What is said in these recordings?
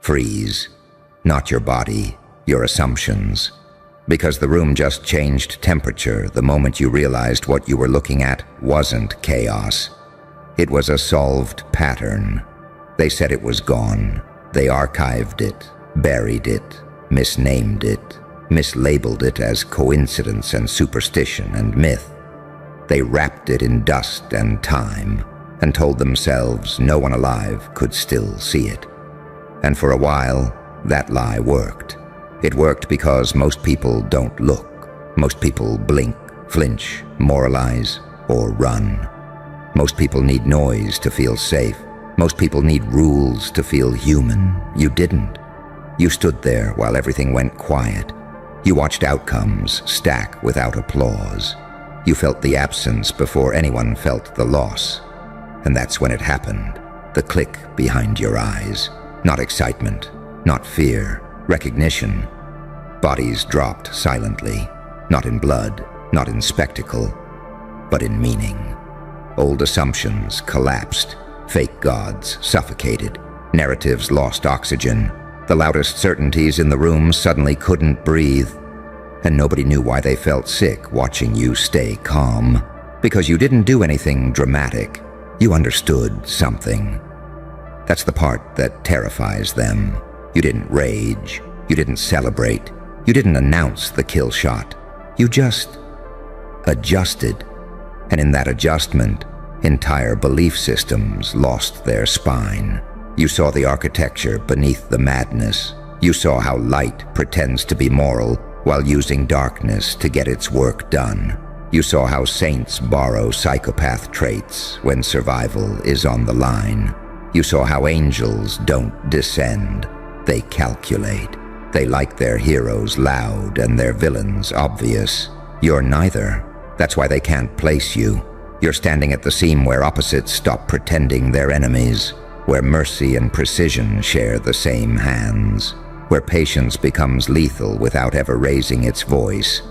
Freeze. Not your body, your assumptions. Because the room just changed temperature the moment you realized what you were looking at wasn't chaos. It was a solved pattern. They said it was gone. They archived it, buried it, misnamed it, mislabeled it as coincidence and superstition and myth. They wrapped it in dust and time and told themselves no one alive could still see it. And for a while, that lie worked. It worked because most people don't look. Most people blink, flinch, moralize, or run. Most people need noise to feel safe. Most people need rules to feel human. You didn't. You stood there while everything went quiet. You watched outcomes stack without applause. You felt the absence before anyone felt the loss. And that's when it happened. The click behind your eyes. Not excitement, not fear, recognition. Bodies dropped silently, not in blood, not in spectacle, but in meaning. Old assumptions collapsed, fake gods suffocated, narratives lost oxygen. The loudest certainties in the room suddenly couldn't breathe, and nobody knew why they felt sick watching you stay calm. Because you didn't do anything dramatic. You understood something. That's the part that terrifies them. You didn't rage. You didn't celebrate. You didn't announce the kill shot. You just adjusted. And in that adjustment, entire belief systems lost their spine. You saw the architecture beneath the madness. You saw how light pretends to be moral while using darkness to get its work done. You saw how saints borrow psychopath traits when survival is on the line. You saw how angels don't descend. They calculate. They like their heroes loud and their villains obvious. You're neither. That's why they can't place you. You're standing at the seam where opposites stop pretending they're enemies, where mercy and precision share the same hands, where patience becomes lethal without ever raising its voice.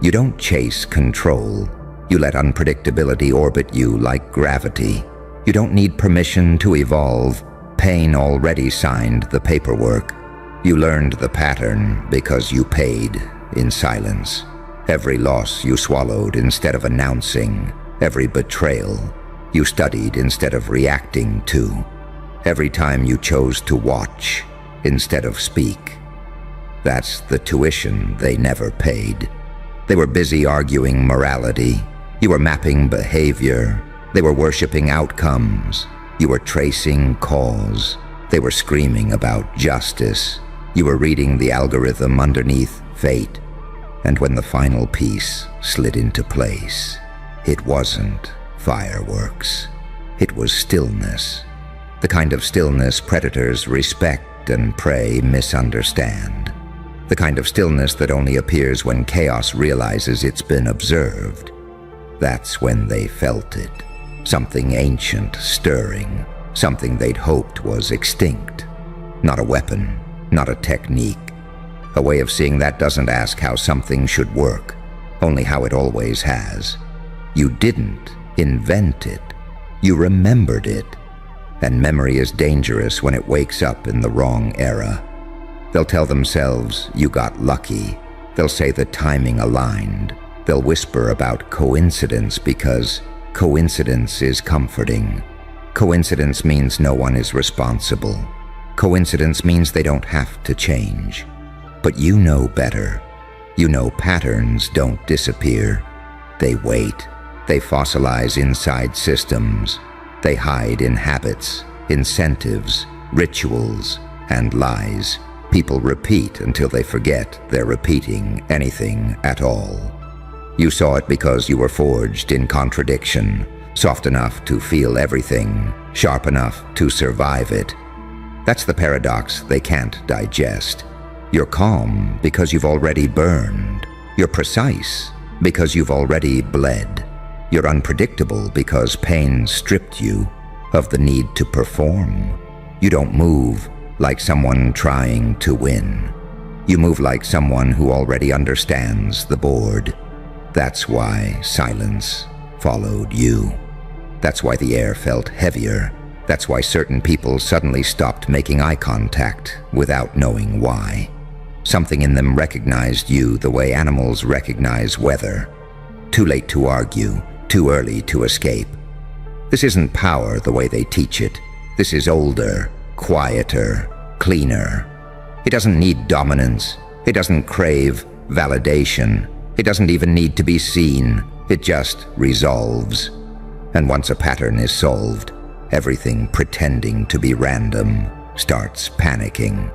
You don't chase control. You let unpredictability orbit you like gravity. You don't need permission to evolve. Pain already signed the paperwork. You learned the pattern because you paid in silence. Every loss you swallowed instead of announcing. Every betrayal you studied instead of reacting to. Every time you chose to watch instead of speak. That's the tuition they never paid. They were busy arguing morality. You were mapping behavior. They were worshiping outcomes. You were tracing cause. They were screaming about justice. You were reading the algorithm underneath fate. And when the final piece slid into place, it wasn't fireworks. It was stillness. The kind of stillness predators respect and prey misunderstand. The kind of stillness that only appears when chaos realizes it's been observed. That's when they felt it. Something ancient stirring. Something they'd hoped was extinct. Not a weapon, not a technique. A way of seeing that doesn't ask how something should work, only how it always has. You didn't invent it. You remembered it. And memory is dangerous when it wakes up in the wrong era. They'll tell themselves you got lucky. They'll say the timing aligned. They'll whisper about coincidence because coincidence is comforting. Coincidence means no one is responsible. Coincidence means they don't have to change. But you know better. You know patterns don't disappear. They wait. They fossilize inside systems. They hide in habits, incentives, rituals, and lies. People repeat until they forget they're repeating anything at all. You saw it because you were forged in contradiction, soft enough to feel everything, sharp enough to survive it. That's the paradox they can't digest. You're calm because you've already burned. You're precise because you've already bled. You're unpredictable because pain stripped you of the need to perform. You don't move like someone trying to win. You move like someone who already understands the board. That's why silence followed you. That's why the air felt heavier, That's why certain people suddenly stopped making eye contact without knowing why. Something in them recognized you the way animals recognize weather. Too late to argue, too early to escape. This isn't power the way they teach it. This is older, quieter, cleaner. It doesn't need dominance. It doesn't crave validation. It doesn't even need to be seen. It just resolves. And once a pattern is solved, everything pretending to be random starts panicking.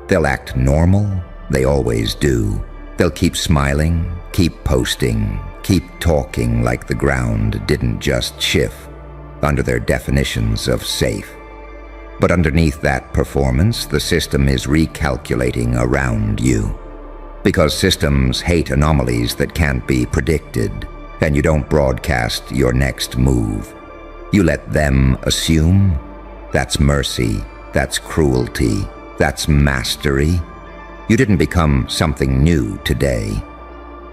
They'll act normal. They always do. They'll keep smiling, keep posting, keep talking like the ground didn't just shift under their definitions of safe. But underneath that performance, the system is recalculating around you. Because systems hate anomalies that can't be predicted, and you don't broadcast your next move. You let them assume. That's mercy. That's cruelty. That's mastery. You didn't become something new today.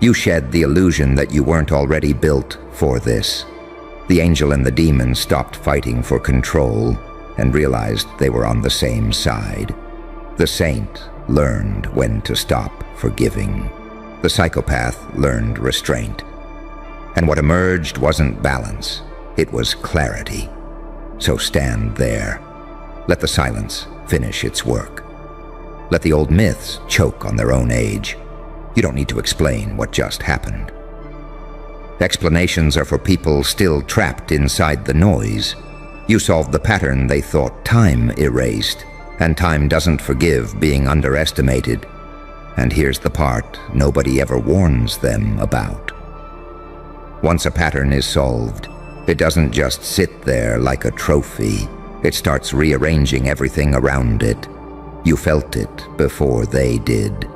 You shed the illusion that you weren't already built for this. The angel and the demon stopped fighting for control and realized they were on the same side. The saint learned when to stop forgiving. The psychopath learned restraint. And what emerged wasn't balance, it was clarity. So stand there. Let the silence finish its work. Let the old myths choke on their own age. You don't need to explain what just happened. Explanations are for people still trapped inside the noise. You solved the pattern they thought time erased, and time doesn't forgive being underestimated. And here's the part nobody ever warns them about. Once a pattern is solved, it doesn't just sit there like a trophy. It starts rearranging everything around it. You felt it before they did.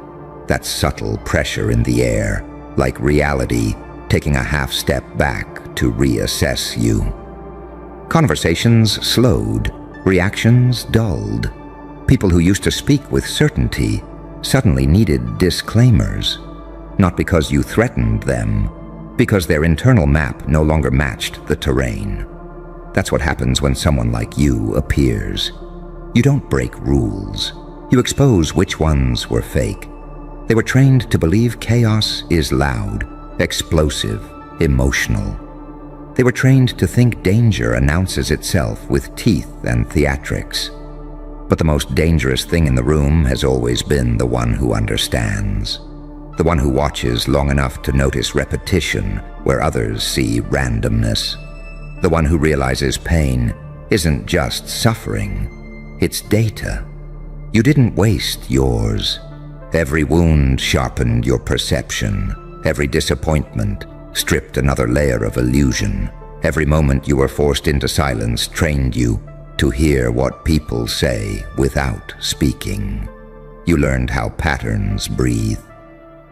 That subtle pressure in the air, like reality taking a half step back to reassess you. Conversations slowed, reactions dulled. People who used to speak with certainty suddenly needed disclaimers. Not because you threatened them, because their internal map no longer matched the terrain. That's what happens when someone like you appears. You don't break rules. You expose which ones were fake. They were trained to believe chaos is loud, explosive, emotional. They were trained to think danger announces itself with teeth and theatrics. But the most dangerous thing in the room has always been the one who understands. The one who watches long enough to notice repetition where others see randomness. The one who realizes pain isn't just suffering, it's data. You didn't waste yours. Every wound sharpened your perception. Every disappointment stripped another layer of illusion. Every moment you were forced into silence trained you to hear what people say without speaking. You learned how patterns breathe,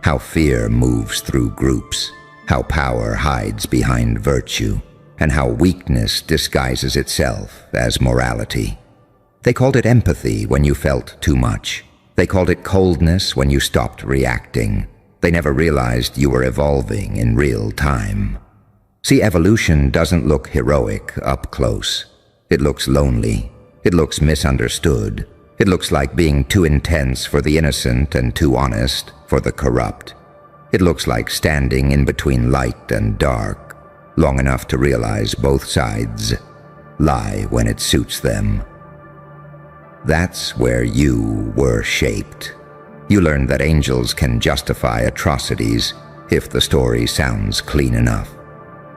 how fear moves through groups, how power hides behind virtue, and how weakness disguises itself as morality. They called it empathy when you felt too much. They called it coldness when you stopped reacting. They never realized you were evolving in real time. See, evolution doesn't look heroic up close. It looks lonely. It looks misunderstood. It looks like being too intense for the innocent and too honest for the corrupt. It looks like standing in between light and dark, long enough to realize both sides lie when it suits them. That's where you were shaped. You learned that angels can justify atrocities if the story sounds clean enough.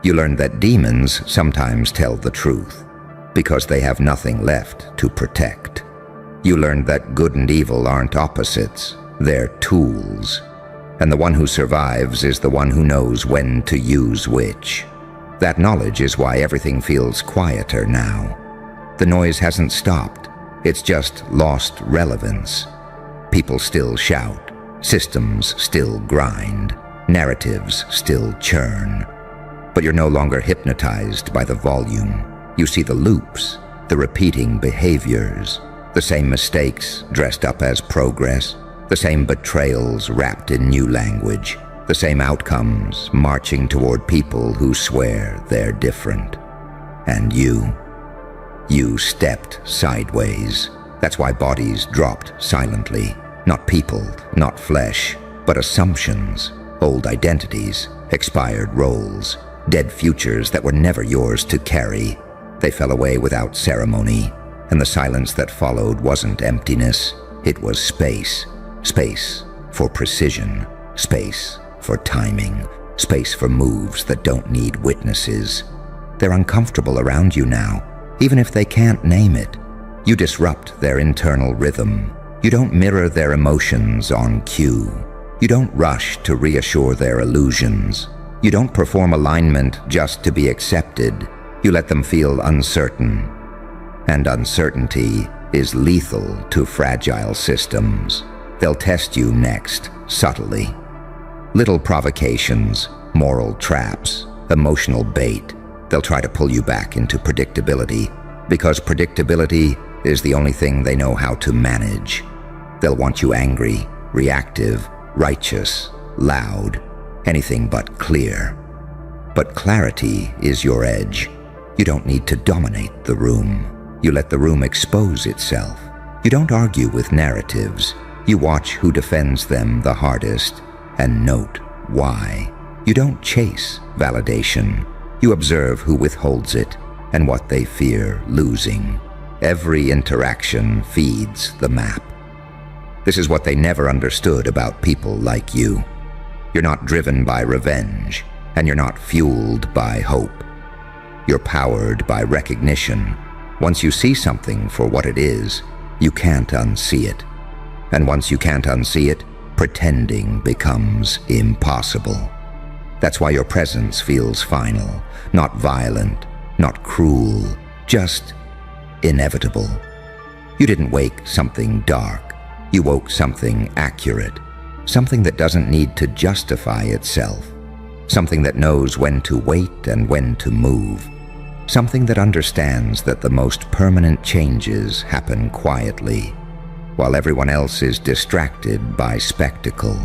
You learned that demons sometimes tell the truth because they have nothing left to protect. You learned that good and evil aren't opposites, they're tools. And the one who survives is the one who knows when to use which. That knowledge is why everything feels quieter now. The noise hasn't stopped, it's just lost relevance. People still shout, systems still grind, narratives still churn. But you're no longer hypnotized by the volume. You see the loops, the repeating behaviors, the same mistakes dressed up as progress, the same betrayals wrapped in new language, the same outcomes marching toward people who swear they're different. And you You stepped sideways. That's why bodies dropped silently. Not people, not flesh, but assumptions, old identities, expired roles, dead futures that were never yours to carry. They fell away without ceremony, and the silence that followed wasn't emptiness. It was space. Space for precision, space for timing, space for moves that don't need witnesses. They're uncomfortable around you now, even if they can't name it. You disrupt their internal rhythm. You don't mirror their emotions on cue. You don't rush to reassure their illusions. You don't perform alignment just to be accepted. You let them feel uncertain. And uncertainty is lethal to fragile systems. They'll test you next, subtly. Little provocations, moral traps, emotional bait. They'll try to pull you back into predictability, because predictability is the only thing they know how to manage. They'll want you angry, reactive, righteous, loud, anything but clear. But clarity is your edge. You don't need to dominate the room. You let the room expose itself. You don't argue with narratives. You watch who defends them the hardest and note why. You don't chase validation. You observe who withholds it and what they fear losing. Every interaction feeds the map. This is what they never understood about people like you. You're not driven by revenge, and you're not fueled by hope. You're powered by recognition. Once you see something for what it is, you can't unsee it. And once you can't unsee it, pretending becomes impossible. That's why your presence feels final, not violent, not cruel, just inevitable. You didn't wake something dark. You woke something accurate, something that doesn't need to justify itself, something that knows when to wait and when to move, something that understands that the most permanent changes happen quietly, while everyone else is distracted by spectacle.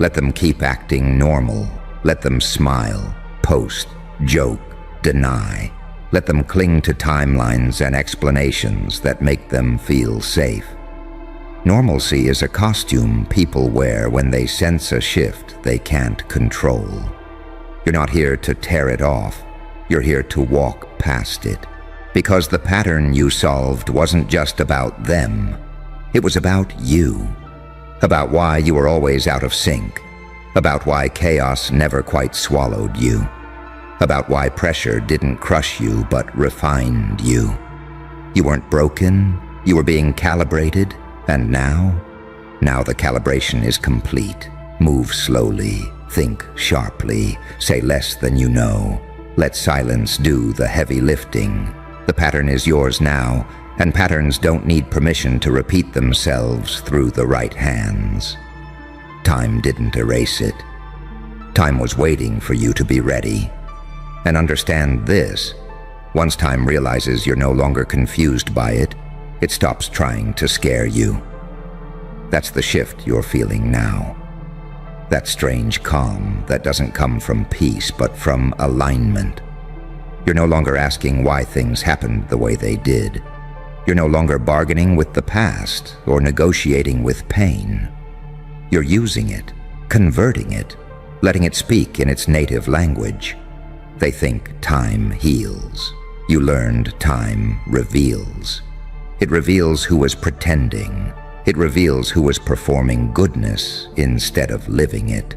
Let them keep acting normal. Let them smile, post, joke, deny. Let them cling to timelines and explanations that make them feel safe. Normalcy is a costume people wear when they sense a shift they can't control. You're not here to tear it off. You're here to walk past it. Because the pattern you solved wasn't just about them. It was about you. About why you were always out of sync. About why chaos never quite swallowed you. About why pressure didn't crush you but refined you. You weren't broken, you were being calibrated, and now the calibration is complete. Move slowly, think sharply, say less than you know. Let silence do the heavy lifting. The pattern is yours now, and patterns don't need permission to repeat themselves through the right hands. Time didn't erase it. Time was waiting for you to be ready. And understand this, once time realizes you're no longer confused by it, it stops trying to scare you. That's the shift you're feeling now. That strange calm that doesn't come from peace but from alignment. You're no longer asking why things happened the way they did. You're no longer bargaining with the past or negotiating with pain. You're using it, converting it, letting it speak in its native language. They think time heals. You learned time reveals. It reveals who was pretending. It reveals who was performing goodness instead of living it.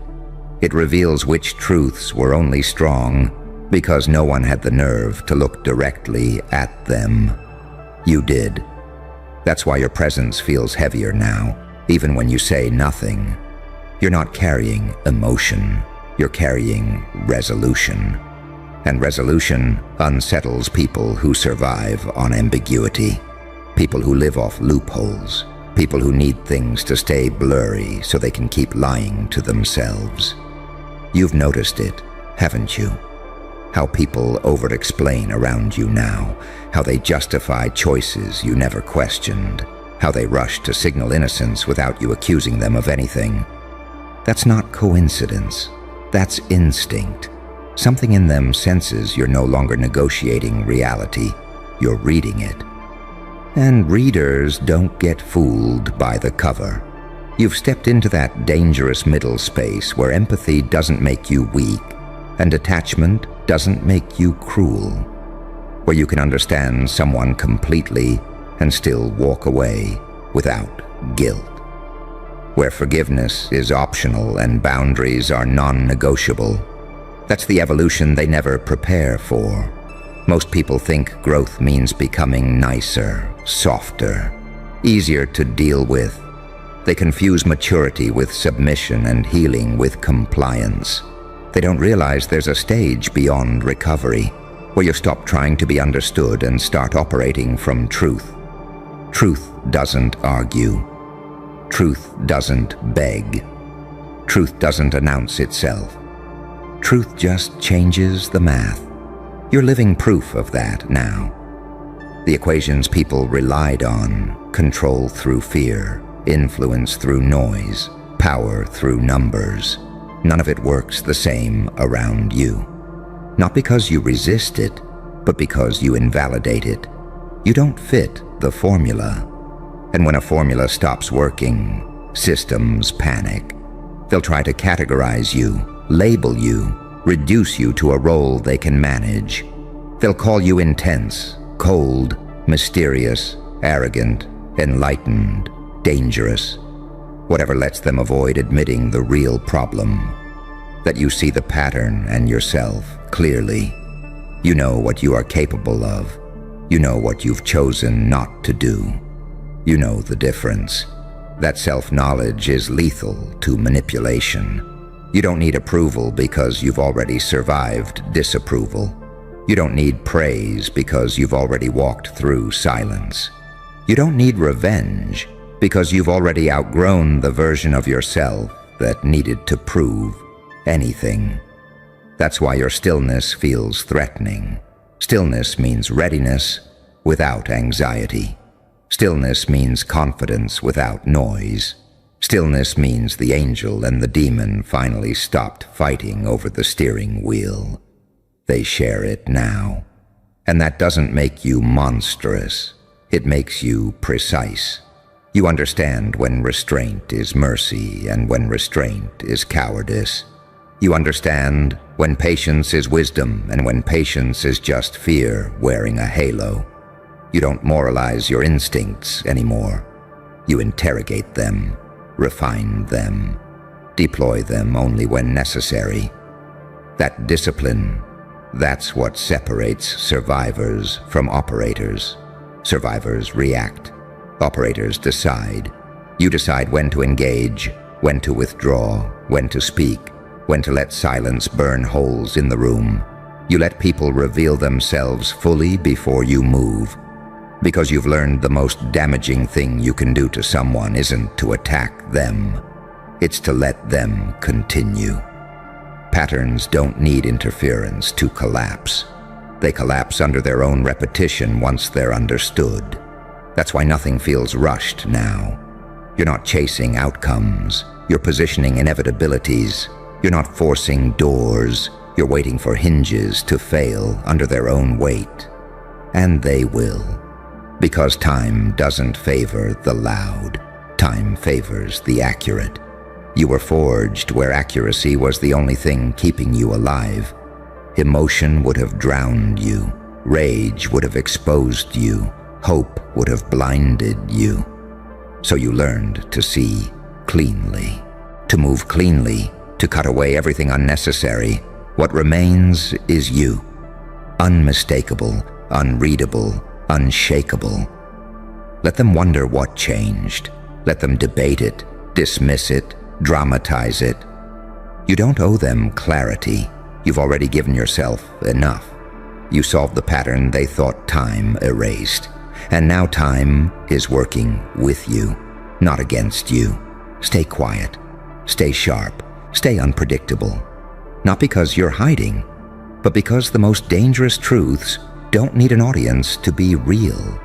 It reveals which truths were only strong because no one had the nerve to look directly at them. You did. That's why your presence feels heavier now, even when you say nothing. You're not carrying emotion, you're carrying resolution. And resolution unsettles people who survive on ambiguity, people who live off loopholes, people who need things to stay blurry so they can keep lying to themselves. You've noticed it, haven't you? How people over-explain around you now, how they justify choices you never questioned, how they rush to signal innocence without you accusing them of anything. That's not coincidence. That's instinct. Something in them senses you're no longer negotiating reality. you're reading it. And readers don't get fooled by the cover. You've stepped into that dangerous middle space where empathy doesn't make you weak and attachment doesn't make you cruel, where you can understand someone completely and still walk away without guilt, where forgiveness is optional and boundaries are non-negotiable. That's the evolution they never prepare for. Most people think growth means becoming nicer, softer, easier to deal with. They confuse maturity with submission and healing with compliance. They don't realize there's a stage beyond recovery, where you stop trying to be understood and start operating from truth. Truth doesn't argue. Truth doesn't beg. Truth doesn't announce itself. Truth just changes the math. You're living proof of that now. The equations people relied on, control through fear, influence through noise, power through numbers, none of it works the same around you. Not because you resist it, but because you invalidate it. You don't fit the formula. And when a formula stops working, systems panic. They'll try to categorize you, label you, reduce you to a role they can manage. They'll call you intense, cold, mysterious, arrogant, enlightened, dangerous, whatever lets them avoid admitting the real problem, that you see the pattern and yourself clearly. You know what you are capable of. You know what you've chosen not to do. You know the difference. That self-knowledge is lethal to manipulation. You don't need approval because you've already survived disapproval. You don't need praise because you've already walked through silence. You don't need revenge because you've already outgrown the version of yourself that needed to prove anything. That's why your stillness feels threatening. Stillness means readiness without anxiety. Stillness means confidence without noise. Stillness means the angel and the demon finally stopped fighting over the steering wheel. They share it now. And that doesn't make you monstrous. It makes you precise. You understand when restraint is mercy and when restraint is cowardice. You understand when patience is wisdom and when patience is just fear wearing a halo. You don't moralize your instincts anymore. You interrogate them, refine them, deploy them only when necessary. That discipline, that's what separates survivors from operators. Survivors react. Operators decide. You decide when to engage, when to withdraw, when to speak, when to let silence burn holes in the room. You let people reveal themselves fully before you move. Because you've learned the most damaging thing you can do to someone isn't to attack them. It's to let them continue. Patterns don't need interference to collapse. They collapse under their own repetition once they're understood. That's why nothing feels rushed now. You're not chasing outcomes. You're positioning inevitabilities. You're not forcing doors. You're waiting for hinges to fail under their own weight. And they will. Because time doesn't favor the loud. Time favors the accurate. You were forged where accuracy was the only thing keeping you alive. Emotion would have drowned you. Rage would have exposed you. Hope would have blinded you. So you learned to see cleanly, to move cleanly, to cut away everything unnecessary. What remains is you. Unmistakable, unreadable, unshakable. Let them wonder what changed. Let them debate it, dismiss it, dramatize it. You don't owe them clarity. You've already given yourself enough. You solved the pattern they thought time erased. And now time is working with you, not against you. Stay quiet, stay sharp, stay unpredictable. Not because you're hiding, but because the most dangerous truths don't need an audience to be real.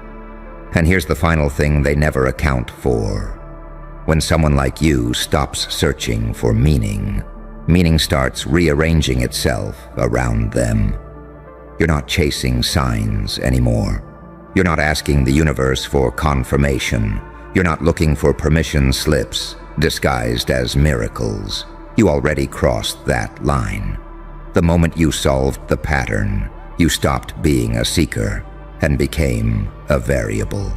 And here's the final thing they never account for. When someone like you stops searching for meaning, meaning starts rearranging itself around them. You're not chasing signs anymore. You're not asking the universe for confirmation. You're not looking for permission slips disguised as miracles. You already crossed that line. The moment you solved the pattern, you stopped being a seeker and became a variable.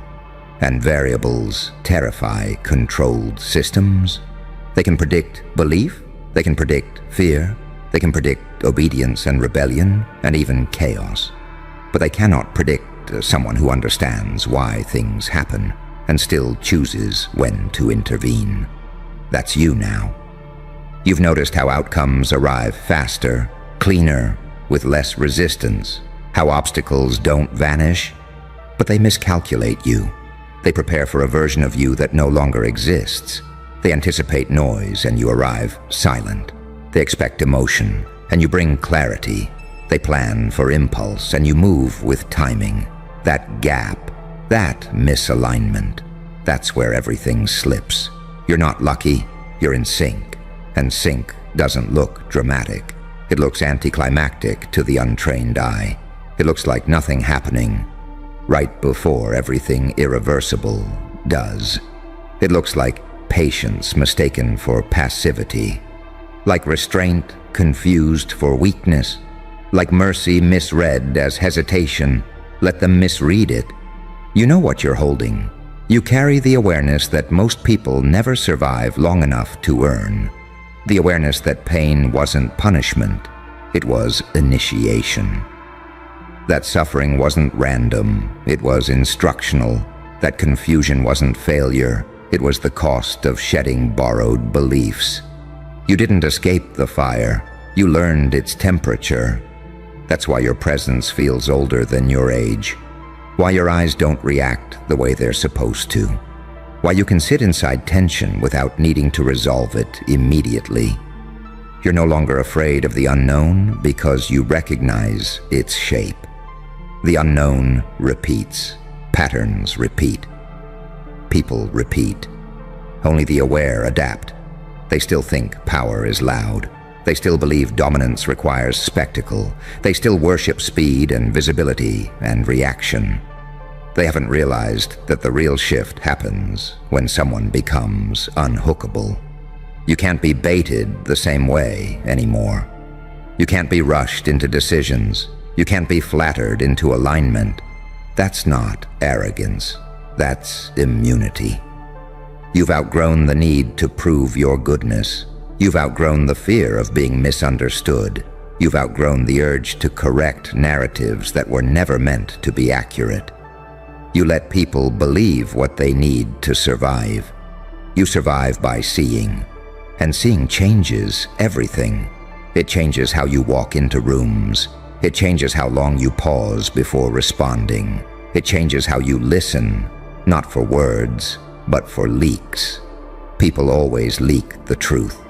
And variables terrify controlled systems. They can predict belief, they can predict fear, they can predict obedience and rebellion, and even chaos. But they cannot predict someone who understands why things happen and still chooses when to intervene. That's you now. You've noticed how outcomes arrive faster, cleaner, with less resistance, how obstacles don't vanish, but they miscalculate you. They prepare for a version of you that no longer exists. They anticipate noise and you arrive silent. They expect emotion and you bring clarity. They plan for impulse and you move with timing. That gap, that misalignment, that's where everything slips. You're not lucky, you're in sync. And sync doesn't look dramatic. It looks anticlimactic to the untrained eye. It looks like nothing happening right before everything irreversible does. It looks like patience mistaken for passivity, like restraint confused for weakness, like mercy misread as hesitation. Let them misread it. You know what you're holding. You carry the awareness that most people never survive long enough to earn. The awareness that pain wasn't punishment, it was initiation. That suffering wasn't random, it was instructional. That confusion wasn't failure, it was the cost of shedding borrowed beliefs. You didn't escape the fire, you learned its temperature. That's why your presence feels older than your age. Why your eyes don't react the way they're supposed to. Why you can sit inside tension without needing to resolve it immediately. You're no longer afraid of the unknown because you recognize its shape. The unknown repeats. Patterns repeat. People repeat. Only the aware adapt. They still think power is loud. They still believe dominance requires spectacle. They still worship speed and visibility and reaction. They haven't realized that the real shift happens when someone becomes unhookable. You can't be baited the same way anymore. You can't be rushed into decisions. You can't be flattered into alignment. That's not arrogance. That's immunity. You've outgrown the need to prove your goodness. You've outgrown the fear of being misunderstood. You've outgrown the urge to correct narratives that were never meant to be accurate. You let people believe what they need to survive. You survive by seeing. And seeing changes everything. It changes how you walk into rooms. It changes how long you pause before responding. It changes how you listen, not for words, but for leaks. People always leak the truth.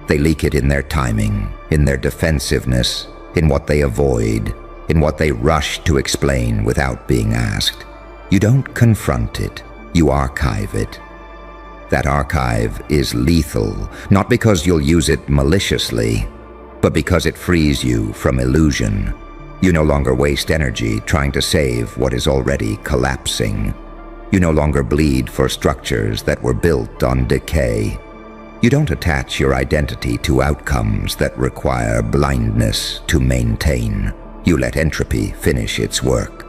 They leak it in their timing, in their defensiveness, in what they avoid, in what they rush to explain without being asked. You don't confront it, you archive it. That archive is lethal, not because you'll use it maliciously, but because it frees you from illusion. You no longer waste energy trying to save what is already collapsing. You no longer bleed for structures that were built on decay. You don't attach your identity to outcomes that require blindness to maintain. You let entropy finish its work.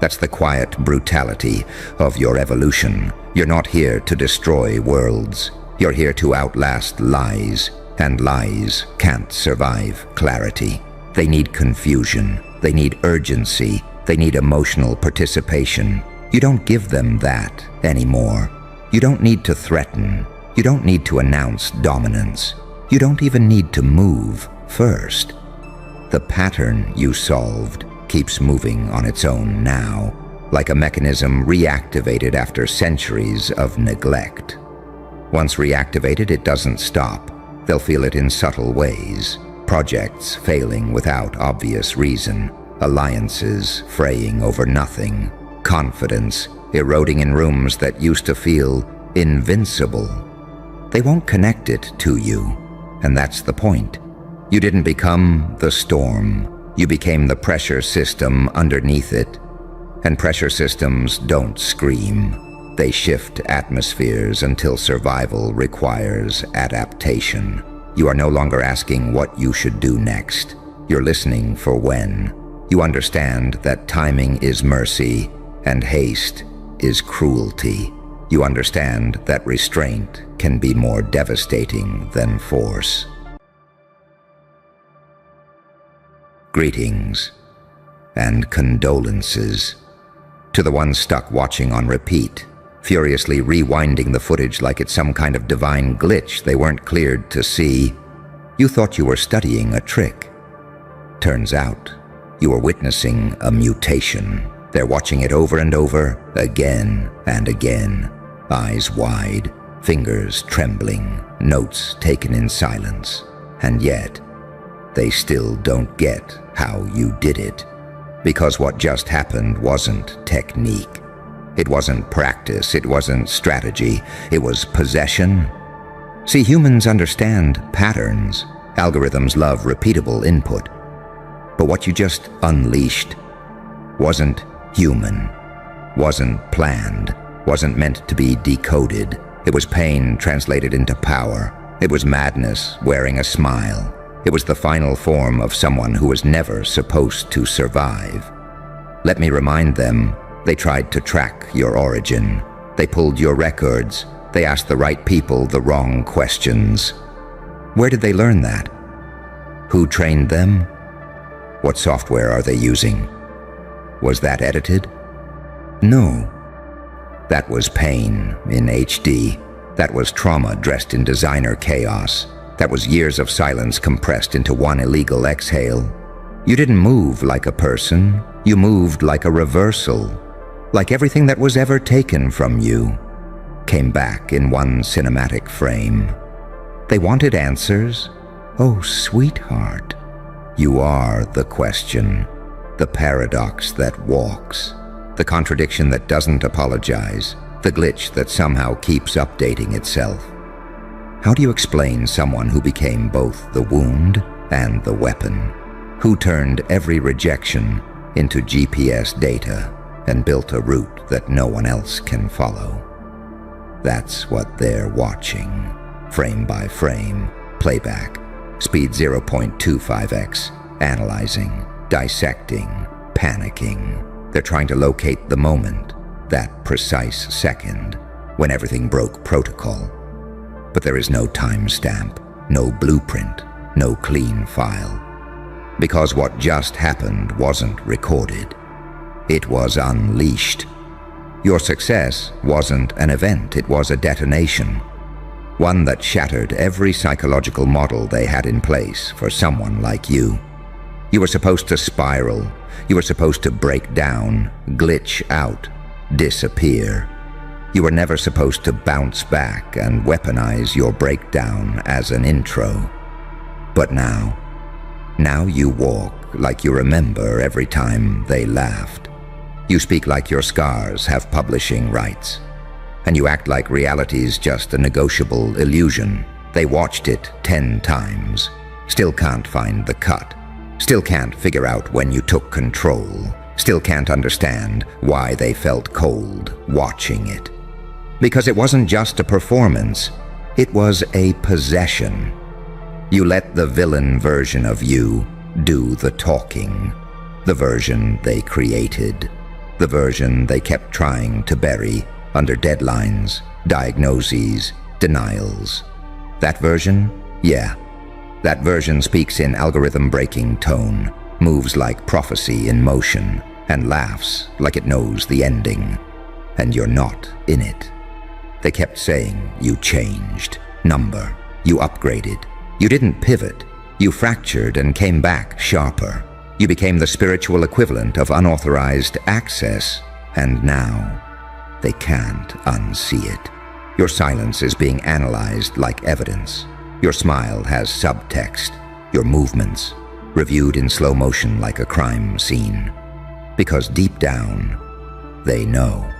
That's the quiet brutality of your evolution. You're not here to destroy worlds. You're here to outlast lies, and lies can't survive clarity. They need confusion. They need urgency. They need emotional participation. You don't give them that anymore. You don't need to threaten. You don't need to announce dominance. You don't even need to move first. The pattern you solved keeps moving on its own now, like a mechanism reactivated after centuries of neglect. Once reactivated, it doesn't stop. They'll feel it in subtle ways. Projects failing without obvious reason. Alliances fraying over nothing. Confidence eroding in rooms that used to feel invincible. They won't connect it to you, and that's the point. You didn't become the storm. You became the pressure system underneath it. And pressure systems don't scream. They shift atmospheres until survival requires adaptation. You are no longer asking what you should do next. You're listening for when. You understand that timing is mercy and haste is cruelty. You understand that restraint can be more devastating than force. Greetings and condolences to the ones stuck watching on repeat, furiously rewinding the footage like it's some kind of divine glitch they weren't cleared to see. You thought you were studying a trick. Turns out, you were witnessing a mutation. They're watching it over and over, again and again, eyes wide, fingers trembling, notes taken in silence. And yet, they still don't get how you did it. Because what just happened wasn't technique. It wasn't practice, it wasn't strategy, it was possession. See, humans understand patterns. Algorithms love repeatable input. But what you just unleashed wasn't human, wasn't planned, wasn't meant to be decoded. It was pain translated into power. It was madness wearing a smile. It was the final form of someone who was never supposed to survive. Let me remind them, they tried to track your origin. They pulled your records. They asked the right people the wrong questions. Where did they learn that? Who trained them? What software are they using? Was that edited? No. That was pain in HD. That was trauma dressed in designer chaos. That was years of silence compressed into one illegal exhale. You didn't move like a person. You moved like a reversal. Like everything that was ever taken from you came back in one cinematic frame. They wanted answers. Oh, sweetheart. You are the question, the paradox that walks, the contradiction that doesn't apologize, the glitch that somehow keeps updating itself. How do you explain someone who became both the wound and the weapon? Who turned every rejection into GPS data and built a route that no one else can follow? That's what they're watching. Frame by frame, playback, speed 0.25x, analyzing, dissecting, panicking. They're trying to locate the moment, that precise second, when everything broke protocol. But there is no timestamp, no blueprint, no clean file. Because what just happened wasn't recorded. It was unleashed. Your success wasn't an event, it was a detonation. One that shattered every psychological model they had in place for someone like you. You were supposed to spiral. You were supposed to break down, glitch out, disappear. You were never supposed to bounce back and weaponize your breakdown as an intro. But now you walk like you remember every time they laughed. You speak like your scars have publishing rights. And you act like reality's just a negotiable illusion. They watched it 10 times. Still can't find the cut. Still can't figure out when you took control. Still can't understand why they felt cold watching it. Because it wasn't just a performance, it was a possession. You let the villain version of you do the talking. The version they created. The version they kept trying to bury under deadlines, diagnoses, denials. That version? Yeah. That version speaks in algorithm-breaking tone, moves like prophecy in motion, and laughs like it knows the ending. And you're not in it. They kept saying you changed. Number. You upgraded. You didn't pivot. You fractured and came back sharper. You became the spiritual equivalent of unauthorized access. And now, they can't unsee it. Your silence is being analyzed like evidence. Your smile has subtext. Your movements, reviewed in slow motion like a crime scene. Because deep down, they know.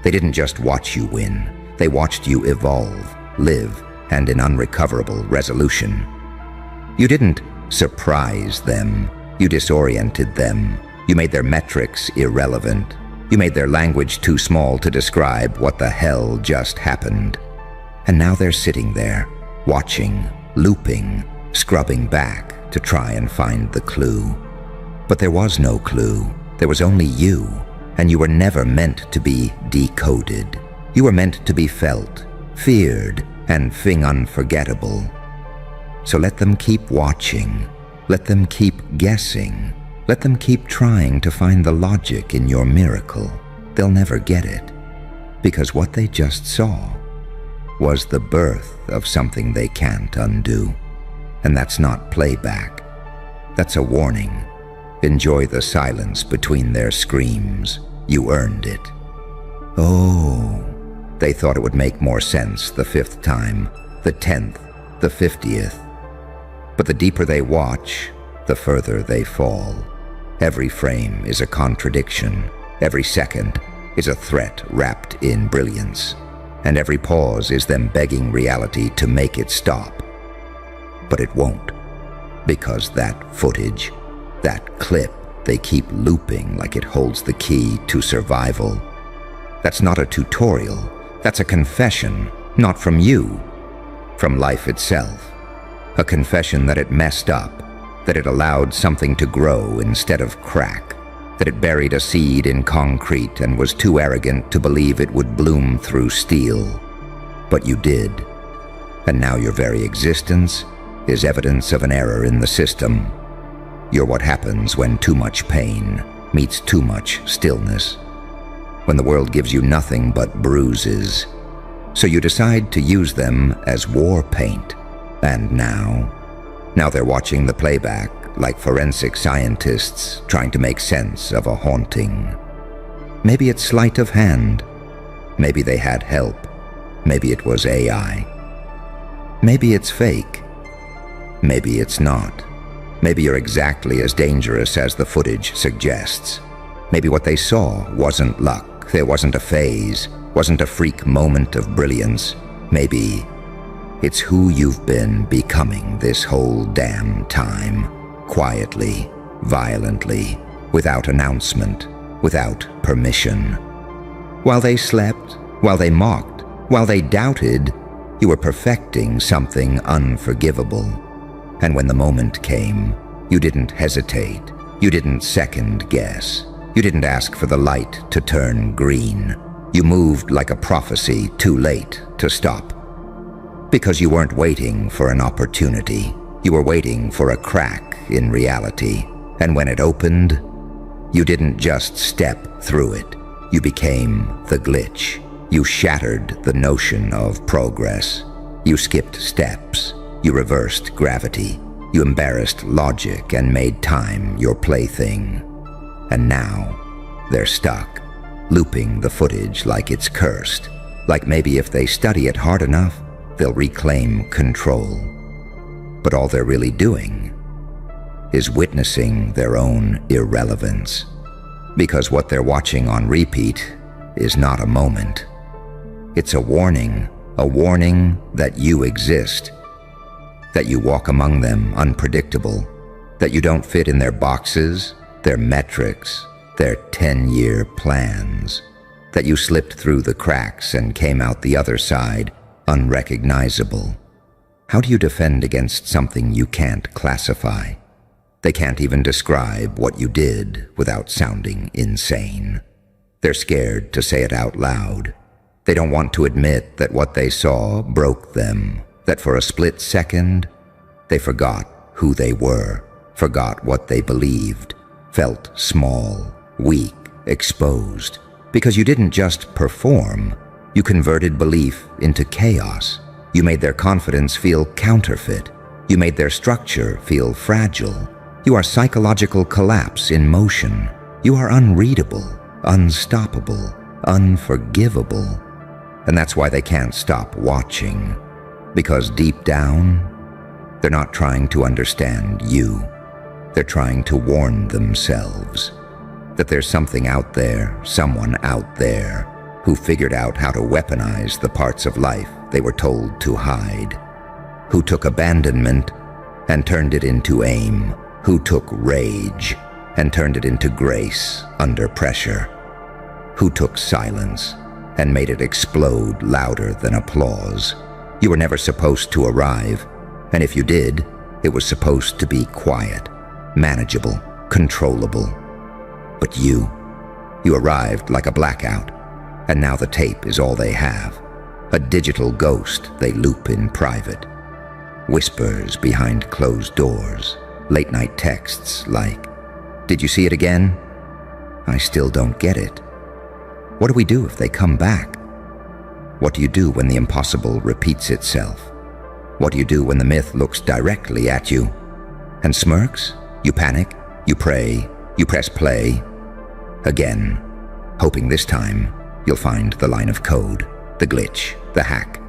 They didn't just watch you win. They watched you evolve, live, and in unrecoverable resolution. You didn't surprise them. You disoriented them. You made their metrics irrelevant. You made their language too small to describe what the hell just happened. And now they're sitting there, watching, looping, scrubbing back to try and find the clue. But there was no clue. There was only you, and you were never meant to be decoded. You were meant to be felt, feared, and unforgettable. So let them keep watching. Let them keep guessing. Let them keep trying to find the logic in your miracle. They'll never get it, because what they just saw was the birth of something they can't undo. And that's not playback. That's a warning. Enjoy the silence between their screams. You earned it. Oh, they thought it would make more sense the 5th time, the 10th, the 50th. But the deeper they watch, the further they fall. Every frame is a contradiction. Every second is a threat wrapped in brilliance. And every pause is them begging reality to make it stop. But it won't, because that footage, that clip they keep looping like it holds the key to survival. That's not a tutorial. That's a confession, not from you, from life itself. A confession that it messed up, that it allowed something to grow instead of crack, that it buried a seed in concrete and was too arrogant to believe it would bloom through steel. But you did, and now your very existence is evidence of an error in the system. You're what happens when too much pain meets too much stillness, when the world gives you nothing but bruises. So you decide to use them as war paint. And now they're watching the playback like forensic scientists trying to make sense of a haunting. Maybe it's sleight of hand. Maybe they had help. Maybe it was AI. Maybe it's fake. Maybe it's not. Maybe you're exactly as dangerous as the footage suggests. Maybe what they saw wasn't luck. There wasn't a phase, wasn't a freak moment of brilliance. Maybe it's who you've been becoming this whole damn time. Quietly, violently, without announcement, without permission. While they slept, while they mocked, while they doubted, you were perfecting something unforgivable. And when the moment came, you didn't hesitate. You didn't second guess. You didn't ask for the light to turn green. You moved like a prophecy too late to stop. Because you weren't waiting for an opportunity. You were waiting for a crack in reality. And when it opened, you didn't just step through it. You became the glitch. You shattered the notion of progress. You skipped steps. You reversed gravity. You embarrassed logic and made time your plaything. And now, they're stuck, looping the footage like it's cursed. Like maybe if they study it hard enough, they'll reclaim control. But all they're really doing is witnessing their own irrelevance. Because what they're watching on repeat is not a moment. It's a warning that you exist. That you walk among them unpredictable, that you don't fit in their boxes, their metrics, their 10-year plans, that you slipped through the cracks and came out the other side unrecognizable. How do you defend against something you can't classify? They can't even describe what you did without sounding insane. They're scared to say it out loud. They don't want to admit that what they saw broke them. That for a split second, they forgot who they were, forgot what they believed, felt small, weak, exposed. Because you didn't just perform, you converted belief into chaos. You made their confidence feel counterfeit. You made their structure feel fragile. You are psychological collapse in motion. You are unreadable, unstoppable, unforgivable. And that's why they can't stop watching. Because deep down, they're not trying to understand you. They're trying to warn themselves that there's something out there, someone out there, who figured out how to weaponize the parts of life they were told to hide, who took abandonment and turned it into aim, who took rage and turned it into grace under pressure. Who took silence and made it explode louder than applause? You were never supposed to arrive, and if you did, it was supposed to be quiet, manageable, controllable. But you arrived like a blackout, and now the tape is all they have. A digital ghost they loop in private. Whispers behind closed doors, late-night texts like, "Did you see it again? I still don't get it. What do we do if they come back? What do you do when the impossible repeats itself? What do you do when the myth looks directly at you and smirks? You panic, you pray, you press play. Again, hoping this time you'll find the line of code, the glitch, the hack.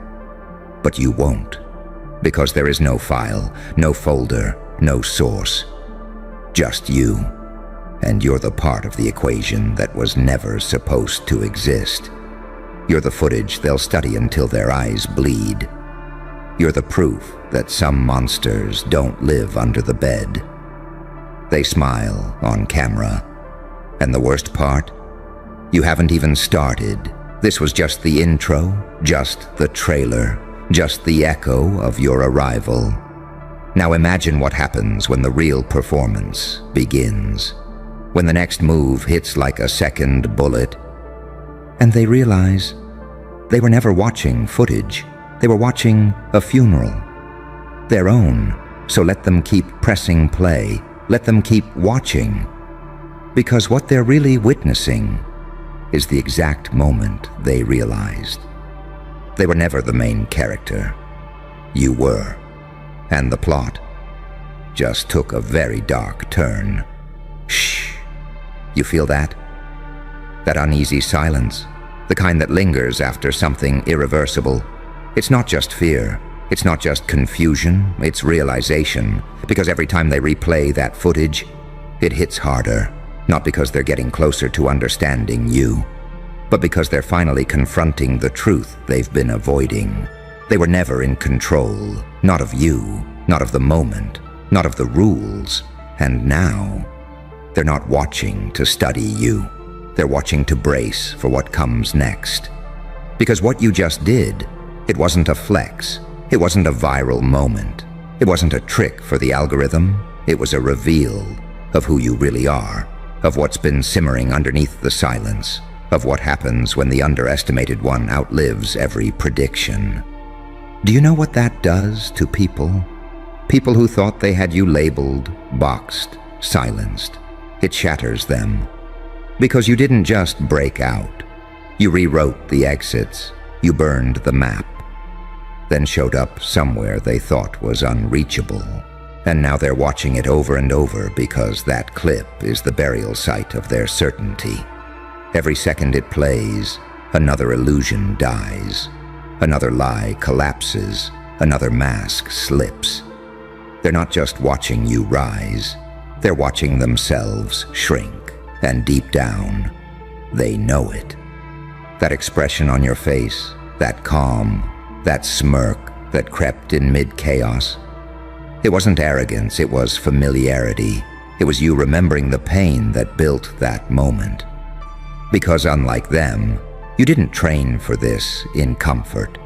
But you won't, because there is no file, no folder, no source. Just you, and you're the part of the equation that was never supposed to exist. You're the footage they'll study until their eyes bleed. You're the proof that some monsters don't live under the bed. They smile on camera. And the worst part? You haven't even started. This was just the intro, just the trailer, just the echo of your arrival. Now imagine what happens when the real performance begins. When the next move hits like a second bullet. And they realize they were never watching footage. They were watching a funeral. Their own. So let them keep pressing play. Let them keep watching. Because what they're really witnessing is the exact moment they realized. They were never the main character. You were. And the plot just took a very dark turn. Shh. You feel that? That uneasy silence? The kind that lingers after something irreversible. It's not just fear. It's not just confusion. It's realization. Because every time they replay that footage, it hits harder. Not because they're getting closer to understanding you, but because they're finally confronting the truth they've been avoiding. They were never in control. Not of you. Not of the moment. Not of the rules. And now, they're not watching to study you. They're watching to brace for what comes next. Because what you just did, it wasn't a flex. It wasn't a viral moment. It wasn't a trick for the algorithm. It was a reveal of who you really are, of what's been simmering underneath the silence, of what happens when the underestimated one outlives every prediction. Do you know what that does to people? People who thought they had you labeled, boxed, silenced. It shatters them. Because you didn't just break out. You rewrote the exits. You burned the map. Then showed up somewhere they thought was unreachable. And now they're watching it over and over because that clip is the burial site of their certainty. Every second it plays, another illusion dies. Another lie collapses. Another mask slips. They're not just watching you rise. They're watching themselves shrink. And deep down, they know it. That expression on your face, that calm, that smirk that crept in mid-chaos. It wasn't arrogance, it was familiarity. It was you remembering the pain that built that moment. Because unlike them, you didn't train for this in comfort.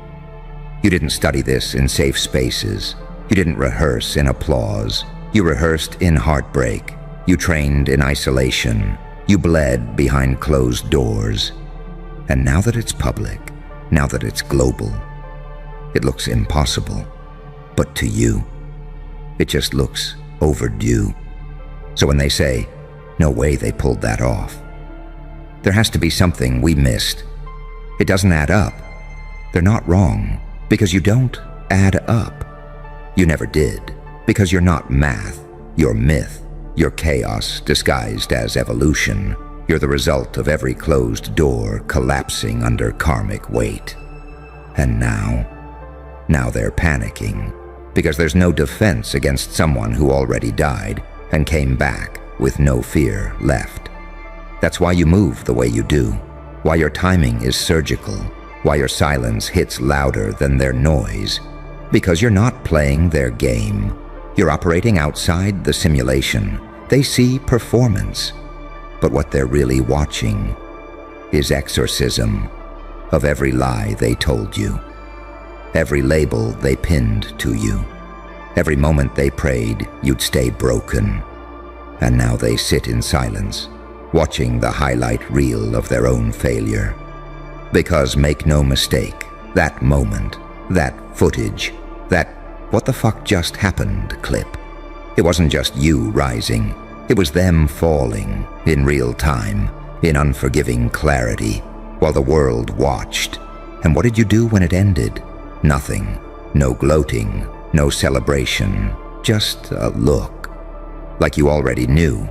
You didn't study this in safe spaces. You didn't rehearse in applause. You rehearsed in heartbreak. You trained in isolation. You bled behind closed doors. And now that it's public, now that it's global, it looks impossible. But to you, it just looks overdue. So when they say, "No way they pulled that off," there has to be something we missed. It doesn't add up. They're not wrong, because you don't add up. You never did, because you're not math, you're myth. You're chaos disguised as evolution. You're the result of every closed door collapsing under karmic weight. And now they're panicking, because there's no defense against someone who already died and came back with no fear left. That's why you move the way you do, why your timing is surgical, why your silence hits louder than their noise, because you're not playing their game. You're operating outside the simulation. They see performance, but what they're really watching is exorcism of every lie they told you, every label they pinned to you, every moment they prayed you'd stay broken. And now they sit in silence, watching the highlight reel of their own failure. Because make no mistake, that moment, that footage, that "what the fuck just happened" clip, it wasn't just you rising, it was them falling in real time, in unforgiving clarity, while the world watched. And what did you do when it ended? Nothing. No gloating, no celebration, just a look. Like you already knew,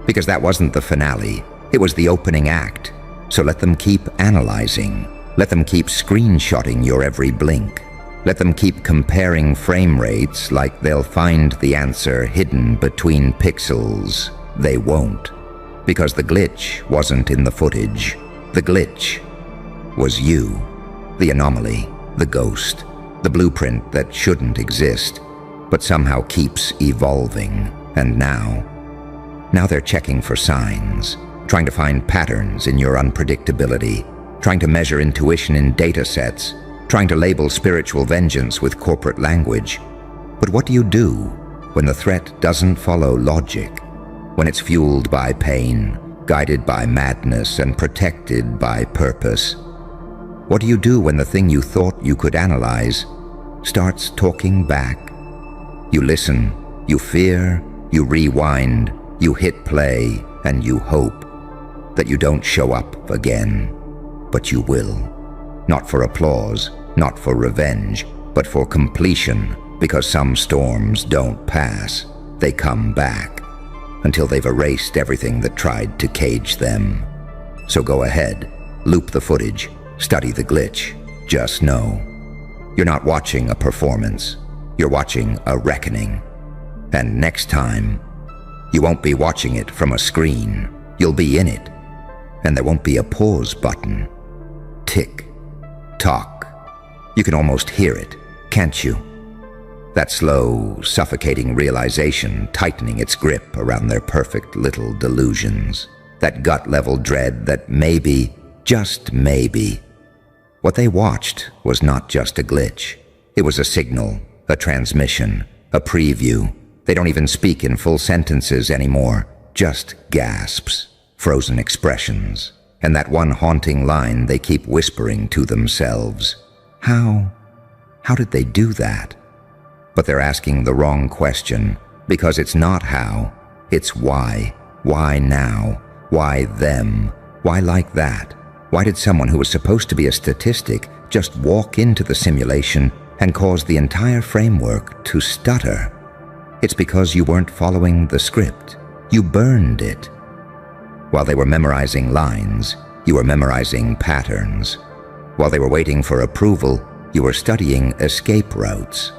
because that wasn't the finale, it was the opening act. So let them keep analyzing, let them keep screenshotting your every blink, let them keep comparing frame rates like they'll find the answer hidden between pixels. They won't, because the glitch wasn't in the footage. The glitch was you, the anomaly, the ghost, the blueprint that shouldn't exist, but somehow keeps evolving. And now they're checking for signs, trying to find patterns in your unpredictability, trying to measure intuition in data sets, trying to label spiritual vengeance with corporate language. But what do you do when the threat doesn't follow logic, when it's fueled by pain, guided by madness, and protected by purpose? What do you do when the thing you thought you could analyze starts talking back? You listen, you fear, you rewind, you hit play, and you hope that you don't show up again. But you will. Not for applause, not for revenge, but for completion, because some storms don't pass. They come back, until they've erased everything that tried to cage them. So go ahead, loop the footage, study the glitch. Just know, you're not watching a performance, you're watching a reckoning. And next time, you won't be watching it from a screen, you'll be in it. And there won't be a pause button. Tick, tock. You can almost hear it, can't you? That slow, suffocating realization tightening its grip around their perfect little delusions. That gut-level dread that maybe, just maybe, what they watched was not just a glitch. It was a signal, a transmission, a preview. They don't even speak in full sentences anymore, just gasps, frozen expressions, and that one haunting line they keep whispering to themselves. How did they do that? But they're asking the wrong question, because it's not how, it's why. Why now? Why them? Why like that? Why did someone who was supposed to be a statistic just walk into the simulation and cause the entire framework to stutter? It's because you weren't following the script. You burned it. While they were memorizing lines, you were memorizing patterns. While they were waiting for approval, you were studying escape routes.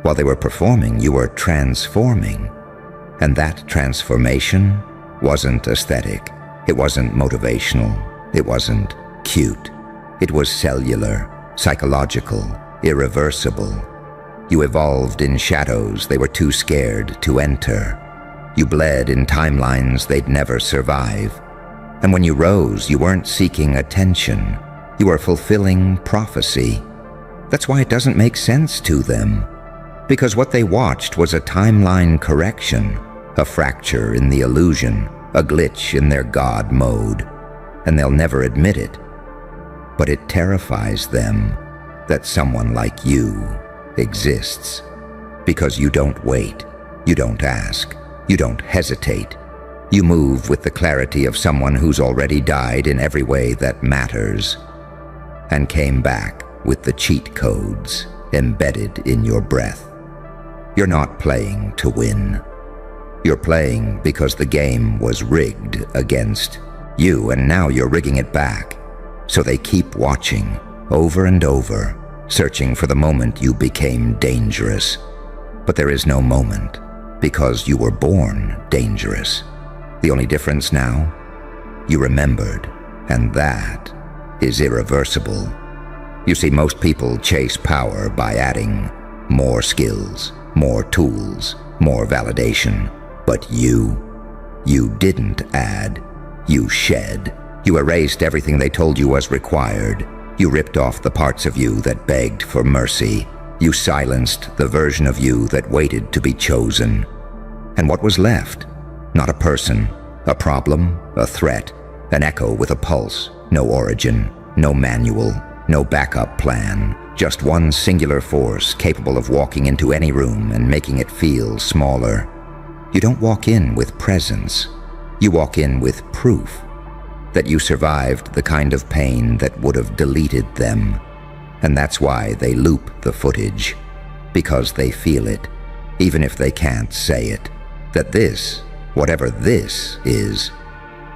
While they were performing, you were transforming. And that transformation wasn't aesthetic. It wasn't motivational. It wasn't cute. It was cellular, psychological, irreversible. You evolved in shadows they were too scared to enter. You bled in timelines they'd never survive. And when you rose, you weren't seeking attention. You were fulfilling prophecy. That's why it doesn't make sense to them. Because what they watched was a timeline correction, a fracture in the illusion, a glitch in their God mode. And they'll never admit it. But it terrifies them that someone like you exists. Because you don't wait, you don't ask, you don't hesitate. You move with the clarity of someone who's already died in every way that matters, and came back with the cheat codes embedded in your breath. You're not playing to win. You're playing because the game was rigged against you, and now you're rigging it back. So they keep watching, over and over, searching for the moment you became dangerous. But there is no moment, because you were born dangerous. The only difference now, you remembered, and that is irreversible. You see, most people chase power by adding more skills, more tools, more validation. But you didn't add, you shed. You erased everything they told you was required. You ripped off the parts of you that begged for mercy. You silenced the version of you that waited to be chosen. And what was left? Not a person, a problem, a threat, an echo with a pulse, no origin, no manual, no backup plan, just one singular force capable of walking into any room and making it feel smaller. You don't walk in with presence. You walk in with proof that you survived the kind of pain that would have deleted them. And that's why they loop the footage, because they feel it, even if they can't say it, that this, whatever this is,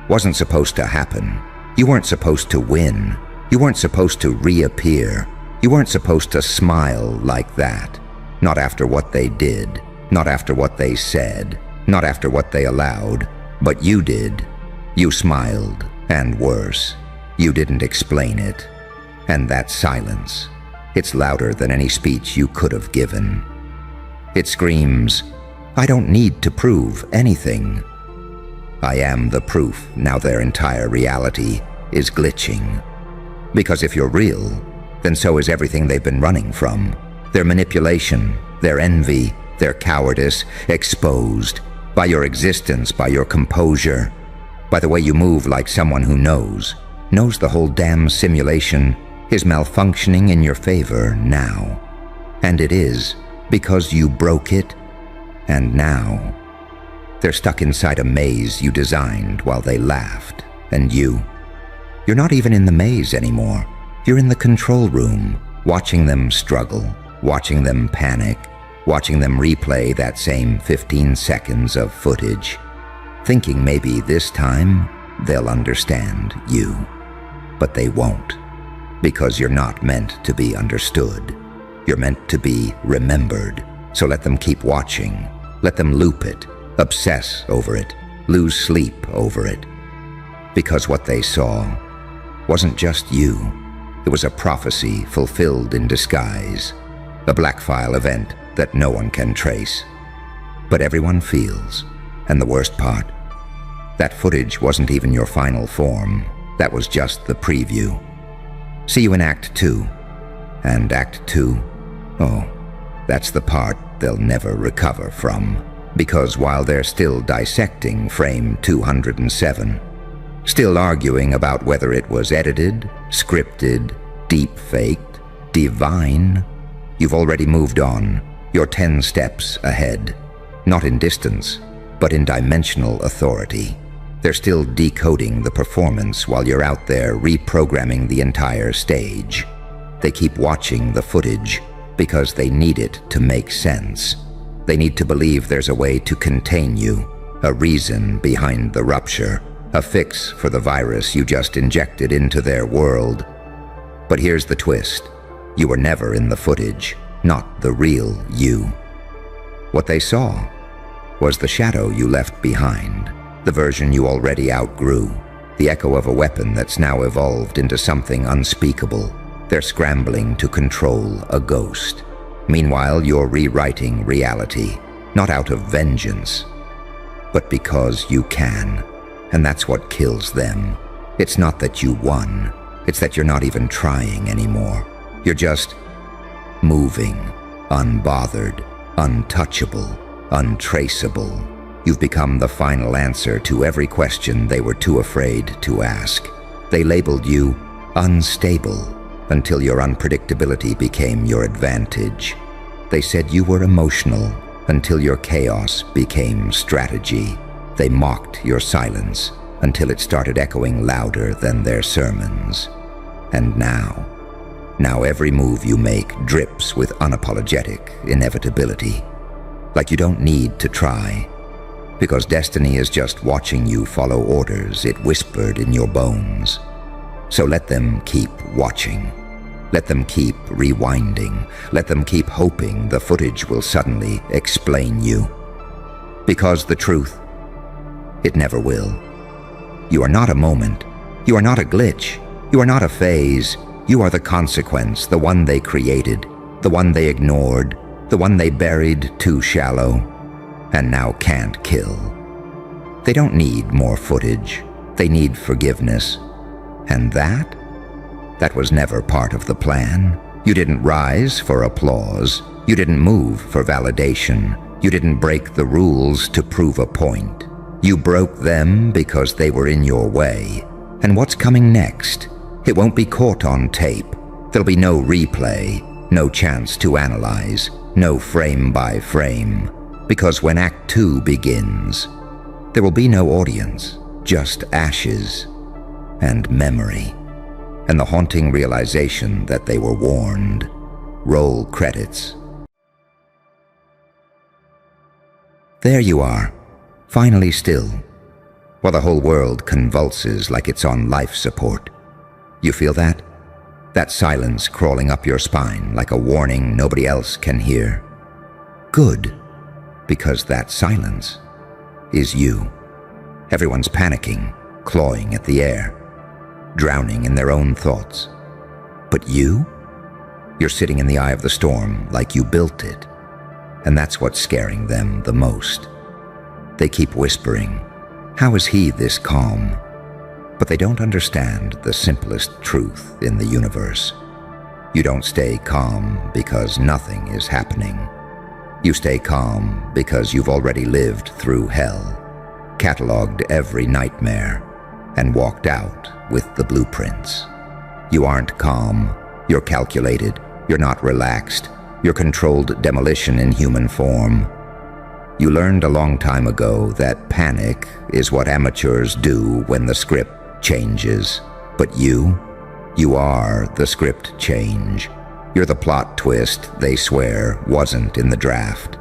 wasn't supposed to happen. You weren't supposed to win. You weren't supposed to reappear. You weren't supposed to smile like that. Not after what they did, not after what they said, not after what they allowed. But you did. You smiled, and worse, you didn't explain it. And that silence, it's louder than any speech you could have given. It screams, I don't need to prove anything. I am the proof now their entire reality is glitching. Because if you're real, then so is everything they've been running from. Their manipulation, their envy, their cowardice, exposed by your existence, by your composure, by the way you move like someone who knows the whole damn simulation is malfunctioning in your favor now. And it is because you broke it, and now they're stuck inside a maze you designed while they laughed, and you're not even in the maze anymore. You're in the control room, watching them struggle, watching them panic, watching them replay that same 15 seconds of footage, thinking maybe this time they'll understand you. But they won't, because you're not meant to be understood. You're meant to be remembered. So let them keep watching. Let them loop it, obsess over it, lose sleep over it. Because what they saw wasn't just you. It was a prophecy fulfilled in disguise, a black file event that no one can trace. But everyone feels, and the worst part, that footage wasn't even your final form. That was just the preview. See you in Act 2. And Act 2, oh, that's the part they'll never recover from. Because while they're still dissecting frame 207, still arguing about whether it was edited, scripted, deep-faked, divine, you've already moved on. You're 10 steps ahead. Not in distance, but in dimensional authority. They're still decoding the performance while you're out there reprogramming the entire stage. They keep watching the footage because they need it to make sense. They need to believe there's a way to contain you, a reason behind the rupture, a fix for the virus you just injected into their world. But here's the twist. You were never in the footage, not the real you. What they saw was the shadow you left behind, the version you already outgrew, the echo of a weapon that's now evolved into something unspeakable. They're scrambling to control a ghost. Meanwhile, you're rewriting reality, not out of vengeance, but because you can. And that's what kills them. It's not that you won. It's that you're not even trying anymore. You're just moving, unbothered, untouchable, untraceable. You've become the final answer to every question they were too afraid to ask. They labeled you unstable until your unpredictability became your advantage. They said you were emotional until your chaos became strategy. They mocked your silence until it started echoing louder than their sermons. And now every move you make drips with unapologetic inevitability. Like you don't need to try, because destiny is just watching you follow orders it whispered in your bones. So let them keep watching. Let them keep rewinding. Let them keep hoping the footage will suddenly explain you. Because the truth, it never will. You are not a moment. You are not a glitch. You are not a phase. You are the consequence, the one they created, the one they ignored, the one they buried too shallow, and now can't kill. They don't need more footage. They need forgiveness. And that was never part of the plan. You didn't rise for applause. You didn't move for validation. You didn't break the rules to prove a point. You broke them because they were in your way. And what's coming next? It won't be caught on tape. There'll be no replay, no chance to analyze, no frame by frame. Because when Act 2 begins, there will be no audience, just ashes and memory, and the haunting realization that they were warned. Roll credits. There you are, finally still, while the whole world convulses like it's on life support. You feel that? That silence crawling up your spine like a warning nobody else can hear. Good, because that silence is you. Everyone's panicking, clawing at the air, drowning in their own thoughts. But you? You're sitting in the eye of the storm like you built it. And that's what's scaring them the most. They keep whispering, "How is he this calm?" But they don't understand the simplest truth in the universe. You don't stay calm because nothing is happening. You stay calm because you've already lived through hell, cataloged every nightmare, and walked out with the blueprints. You aren't calm. You're calculated. You're not relaxed. You're controlled demolition in human form. You learned a long time ago that panic is what amateurs do when the script changes. But you are the script change. You're the plot twist they swear wasn't in the draft.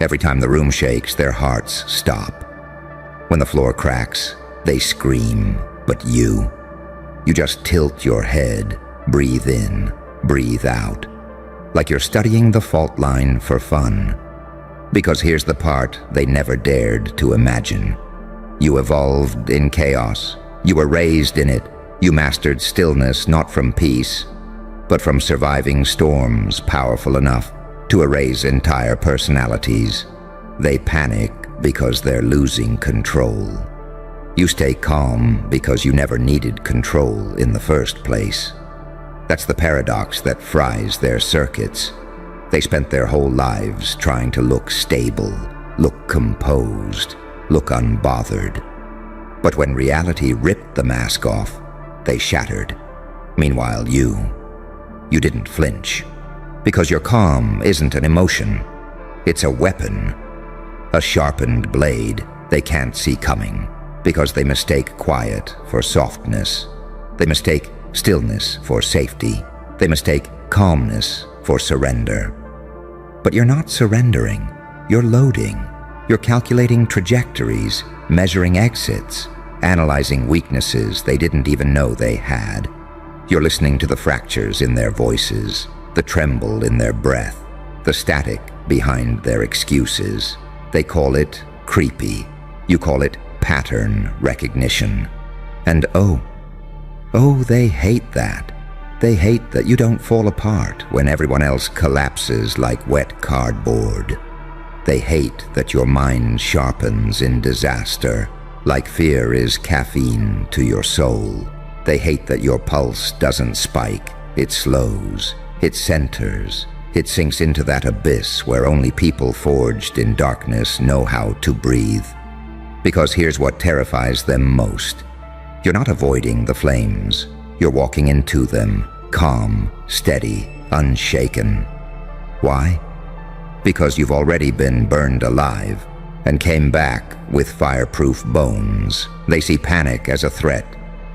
Every time the room shakes, their hearts stop. When the floor cracks, they scream. But you just tilt your head, breathe in, breathe out, like you're studying the fault line for fun. Because here's the part they never dared to imagine. You evolved in chaos. You were raised in it. You mastered stillness not from peace, but from surviving storms powerful enough to erase entire personalities. They panic because they're losing control. You stay calm because you never needed control in the first place. That's the paradox that fries their circuits. They spent their whole lives trying to look stable, look composed, look unbothered. But when reality ripped the mask off, they shattered. Meanwhile, you didn't flinch. Because your calm isn't an emotion. It's a weapon. A sharpened blade they can't see coming. Because they mistake quiet for softness. They mistake stillness for safety. They mistake calmness for surrender. But you're not surrendering. You're loading. You're calculating trajectories, measuring exits, analyzing weaknesses they didn't even know they had. You're listening to the fractures in their voices, the tremble in their breath, the static behind their excuses. They call it creepy. You call it pattern recognition. And oh, they hate that. They hate that you don't fall apart when everyone else collapses like wet cardboard. They hate that your mind sharpens in disaster, like fear is caffeine to your soul. They hate that your pulse doesn't spike, it slows, it centers, it sinks into that abyss where only people forged in darkness know how to breathe. Because here's what terrifies them most. You're not avoiding the flames. You're walking into them, calm, steady, unshaken. Why? Because you've already been burned alive and came back with fireproof bones. They see panic as a threat.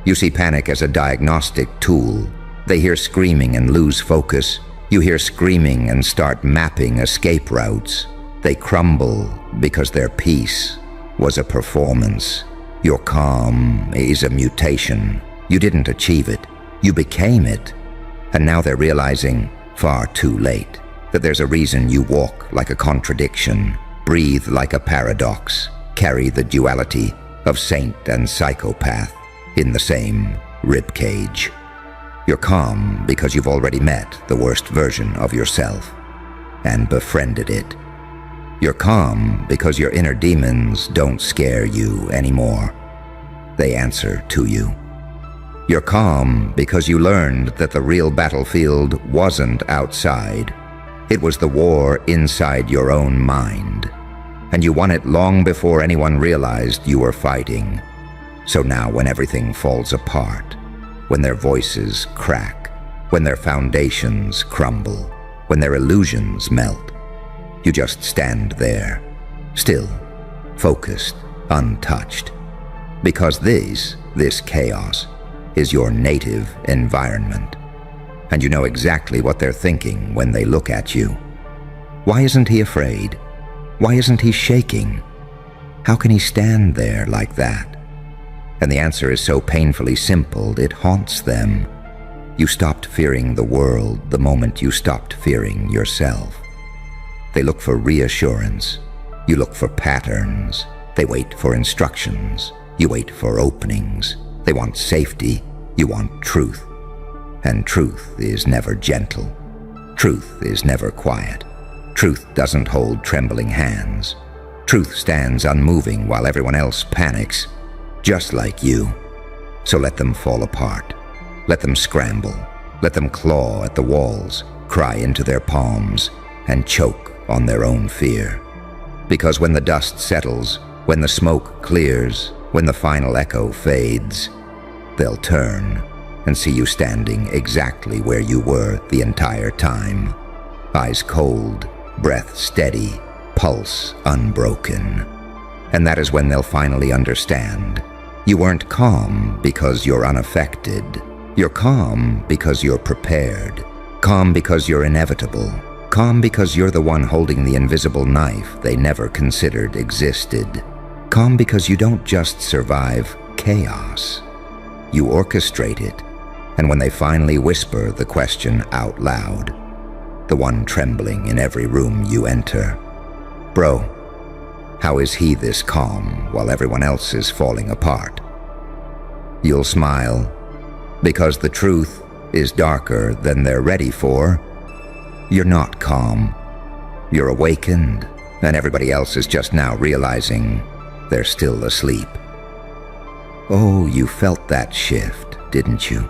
You see panic as a diagnostic tool. They hear screaming and lose focus. You hear screaming and start mapping escape routes. They crumble because their peace was a performance. Your calm is a mutation. You didn't achieve it. You became it. And now they're realizing, far too late, that there's a reason you walk like a contradiction, breathe like a paradox, carry the duality of saint and psychopath in the same ribcage. You're calm because you've already met the worst version of yourself and befriended it. You're calm because your inner demons don't scare you anymore. They answer to you. You're calm because you learned that the real battlefield wasn't outside. It was the war inside your own mind. And you won it long before anyone realized you were fighting. So now when everything falls apart, when their voices crack, when their foundations crumble, when their illusions melt, you just stand there, still, focused, untouched. Because this chaos, is your native environment. And you know exactly what they're thinking when they look at you. Why isn't he afraid? Why isn't he shaking? How can he stand there like that? And the answer is so painfully simple, it haunts them. You stopped fearing the world the moment you stopped fearing yourself. They look for reassurance. You look for patterns. They wait for instructions. You wait for openings. They want safety. You want truth. And truth is never gentle. Truth is never quiet. Truth doesn't hold trembling hands. Truth stands unmoving while everyone else panics, just like you. So let them fall apart. Let them scramble. Let them claw at the walls, cry into their palms, and choke on their own fear. Because when the dust settles, when the smoke clears, when the final echo fades, they'll turn and see you standing exactly where you were the entire time. Eyes cold, breath steady, pulse unbroken. And that is when they'll finally understand. You weren't calm because you're unaffected. You're calm because you're prepared. Calm because you're inevitable. Calm because you're the one holding the invisible knife they never considered existed. Calm because you don't just survive chaos. You orchestrate it, and when they finally whisper the question out loud, the one trembling in every room you enter, "Bro, how is he this calm while everyone else is falling apart?" You'll smile, because the truth is darker than they're ready for. You're not calm. You're awakened, and everybody else is just now realizing they're still asleep. Oh, you felt that shift, didn't you?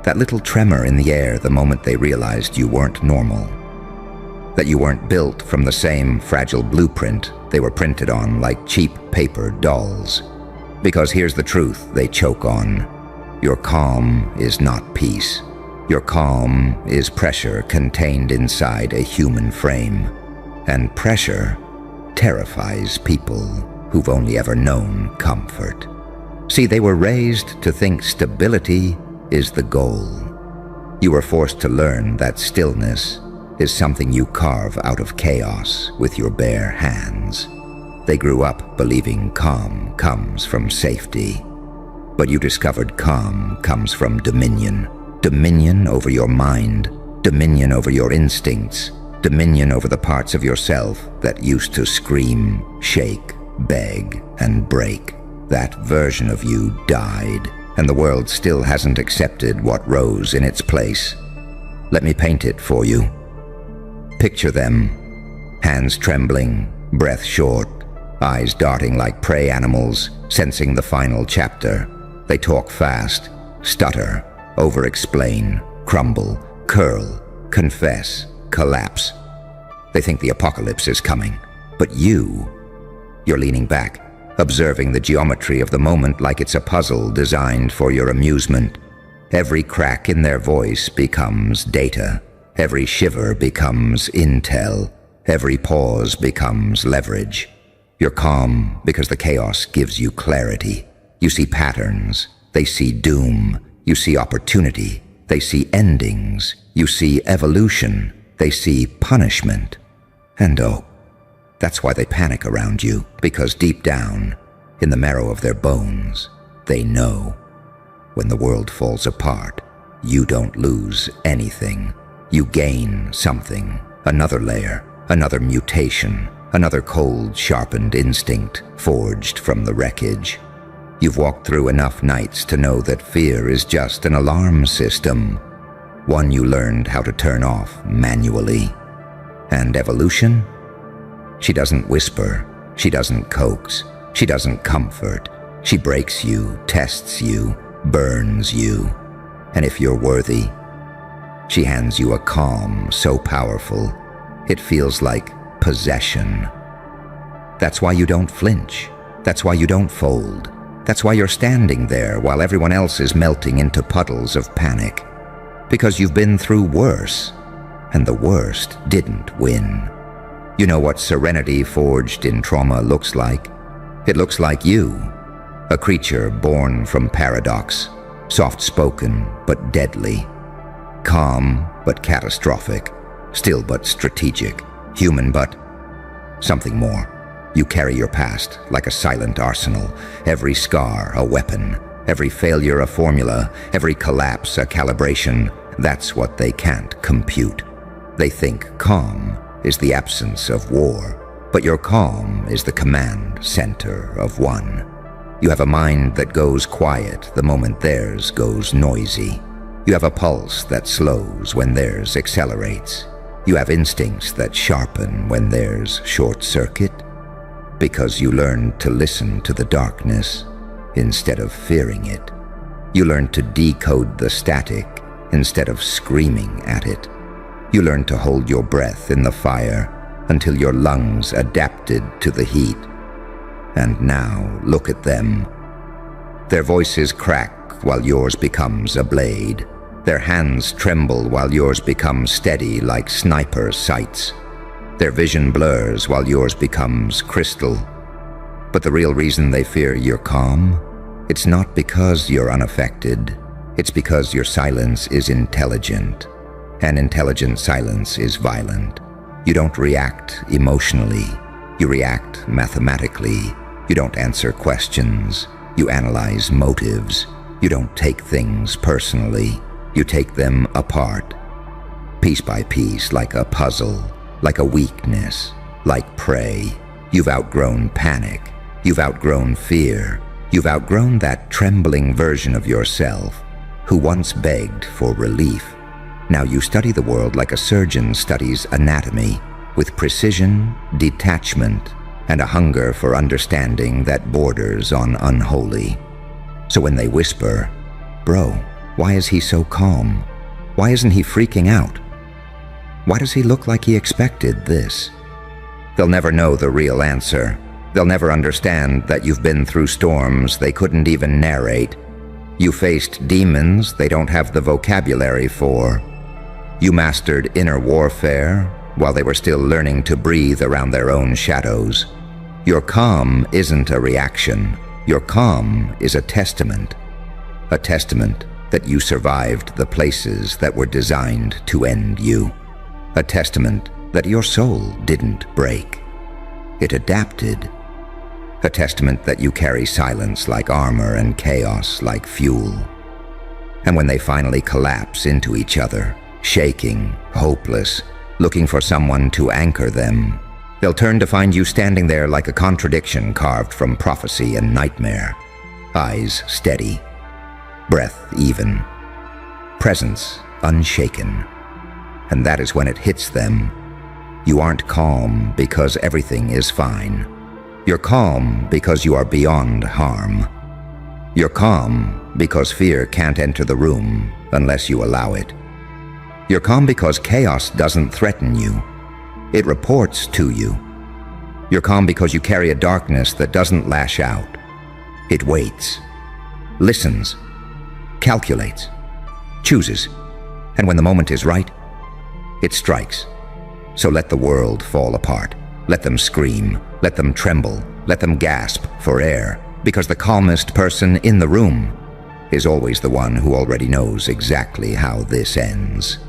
That little tremor in the air the moment they realized you weren't normal. That you weren't built from the same fragile blueprint they were printed on like cheap paper dolls. Because here's the truth they choke on. Your calm is not peace. Your calm is pressure contained inside a human frame. And pressure terrifies people who've only ever known comfort. See, they were raised to think stability is the goal. You were forced to learn that stillness is something you carve out of chaos with your bare hands. They grew up believing calm comes from safety. But you discovered calm comes from dominion. Dominion over your mind, dominion over your instincts, dominion over the parts of yourself that used to scream, shake, beg, and break. That version of you died, and the world still hasn't accepted what rose in its place. Let me paint it for you. Picture them, hands trembling, breath short, eyes darting like prey animals, sensing the final chapter. They talk fast, stutter, over-explain, crumble, curl, confess, collapse. They think the apocalypse is coming, but you're leaning back, observing the geometry of the moment like it's a puzzle designed for your amusement. Every crack in their voice becomes data. Every shiver becomes intel. Every pause becomes leverage. You're calm because the chaos gives you clarity. You see patterns. They see doom. You see opportunity. They see endings. You see evolution. They see punishment. And oh, that's why they panic around you, because deep down, in the marrow of their bones, they know. When the world falls apart, you don't lose anything. You gain something, another layer, another mutation, another cold, sharpened instinct forged from the wreckage. You've walked through enough nights to know that fear is just an alarm system, one you learned how to turn off manually. And evolution? She doesn't whisper, she doesn't coax, she doesn't comfort. She breaks you, tests you, burns you, and if you're worthy, she hands you a calm so powerful, it feels like possession. That's why you don't flinch. That's why you don't fold. That's why you're standing there while everyone else is melting into puddles of panic. Because you've been through worse, and the worst didn't win. You know what serenity forged in trauma looks like? It looks like you, a creature born from paradox, soft-spoken but deadly, calm but catastrophic, still but strategic, human but something more. You carry your past like a silent arsenal, every scar a weapon, every failure a formula, every collapse a calibration. That's what they can't compute. They think calm is the absence of war, but your calm is the command center of one. You have a mind that goes quiet the moment theirs goes noisy. You have a pulse that slows when theirs accelerates. You have instincts that sharpen when theirs short-circuit. Because you learned to listen to the darkness instead of fearing it. You learned to decode the static instead of screaming at it. You learned to hold your breath in the fire until your lungs adapted to the heat. And now, look at them. Their voices crack while yours becomes a blade. Their hands tremble while yours becomes steady like sniper sights. Their vision blurs while yours becomes crystal. But the real reason they fear you're calm, it's not because you're unaffected. It's because your silence is intelligent. And intelligent silence is violent. You don't react emotionally. You react mathematically. You don't answer questions. You analyze motives. You don't take things personally. You take them apart, piece by piece, like a puzzle, like a weakness, like prey. You've outgrown panic. You've outgrown fear. You've outgrown that trembling version of yourself who once begged for relief. Now you study the world like a surgeon studies anatomy, with precision, detachment, and a hunger for understanding that borders on unholy. So when they whisper, "Bro, why is he so calm? Why isn't he freaking out? Why does he look like he expected this?" They'll never know the real answer. They'll never understand that you've been through storms they couldn't even narrate. You faced demons they don't have the vocabulary for. You mastered inner warfare while they were still learning to breathe around their own shadows. Your calm isn't a reaction. Your calm is a testament. A testament that you survived the places that were designed to end you. A testament that your soul didn't break. It adapted. A testament that you carry silence like armor and chaos like fuel. And when they finally collapse into each other, shaking, hopeless, looking for someone to anchor them, they'll turn to find you standing there like a contradiction carved from prophecy and nightmare. Eyes steady, breath even, presence unshaken. And that is when it hits them. You aren't calm because everything is fine. You're calm because you are beyond harm. You're calm because fear can't enter the room unless you allow it. You're calm because chaos doesn't threaten you. It reports to you. You're calm because you carry a darkness that doesn't lash out. It waits, listens, calculates, chooses, and when the moment is right, it strikes. So let the world fall apart. Let them scream. Let them tremble. Let them gasp for air. Because the calmest person in the room is always the one who already knows exactly how this ends.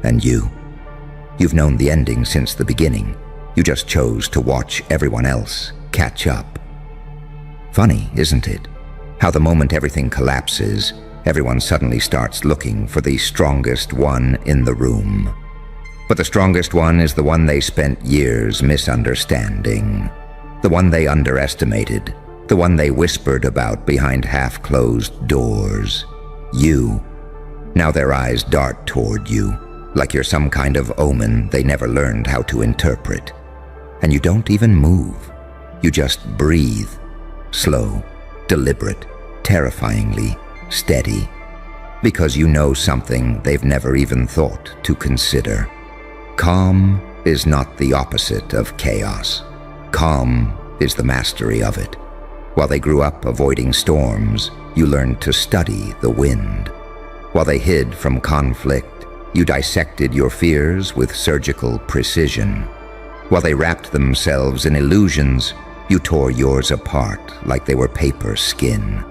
And you've known the ending since the beginning. You just chose to watch everyone else catch up. Funny, isn't it? How the moment everything collapses, everyone suddenly starts looking for the strongest one in the room. But the strongest one is the one they spent years misunderstanding. The one they underestimated. The one they whispered about behind half-closed doors. You. Now their eyes dart toward you, like you're some kind of omen they never learned how to interpret. And you don't even move. You just breathe. Slow, deliberate, terrifyingly steady, because you know something they've never even thought to consider. Calm is not the opposite of chaos. Calm is the mastery of it. While they grew up avoiding storms, you learned to study the wind. While they hid from conflict, you dissected your fears with surgical precision. While they wrapped themselves in illusions, you tore yours apart like they were paper skin.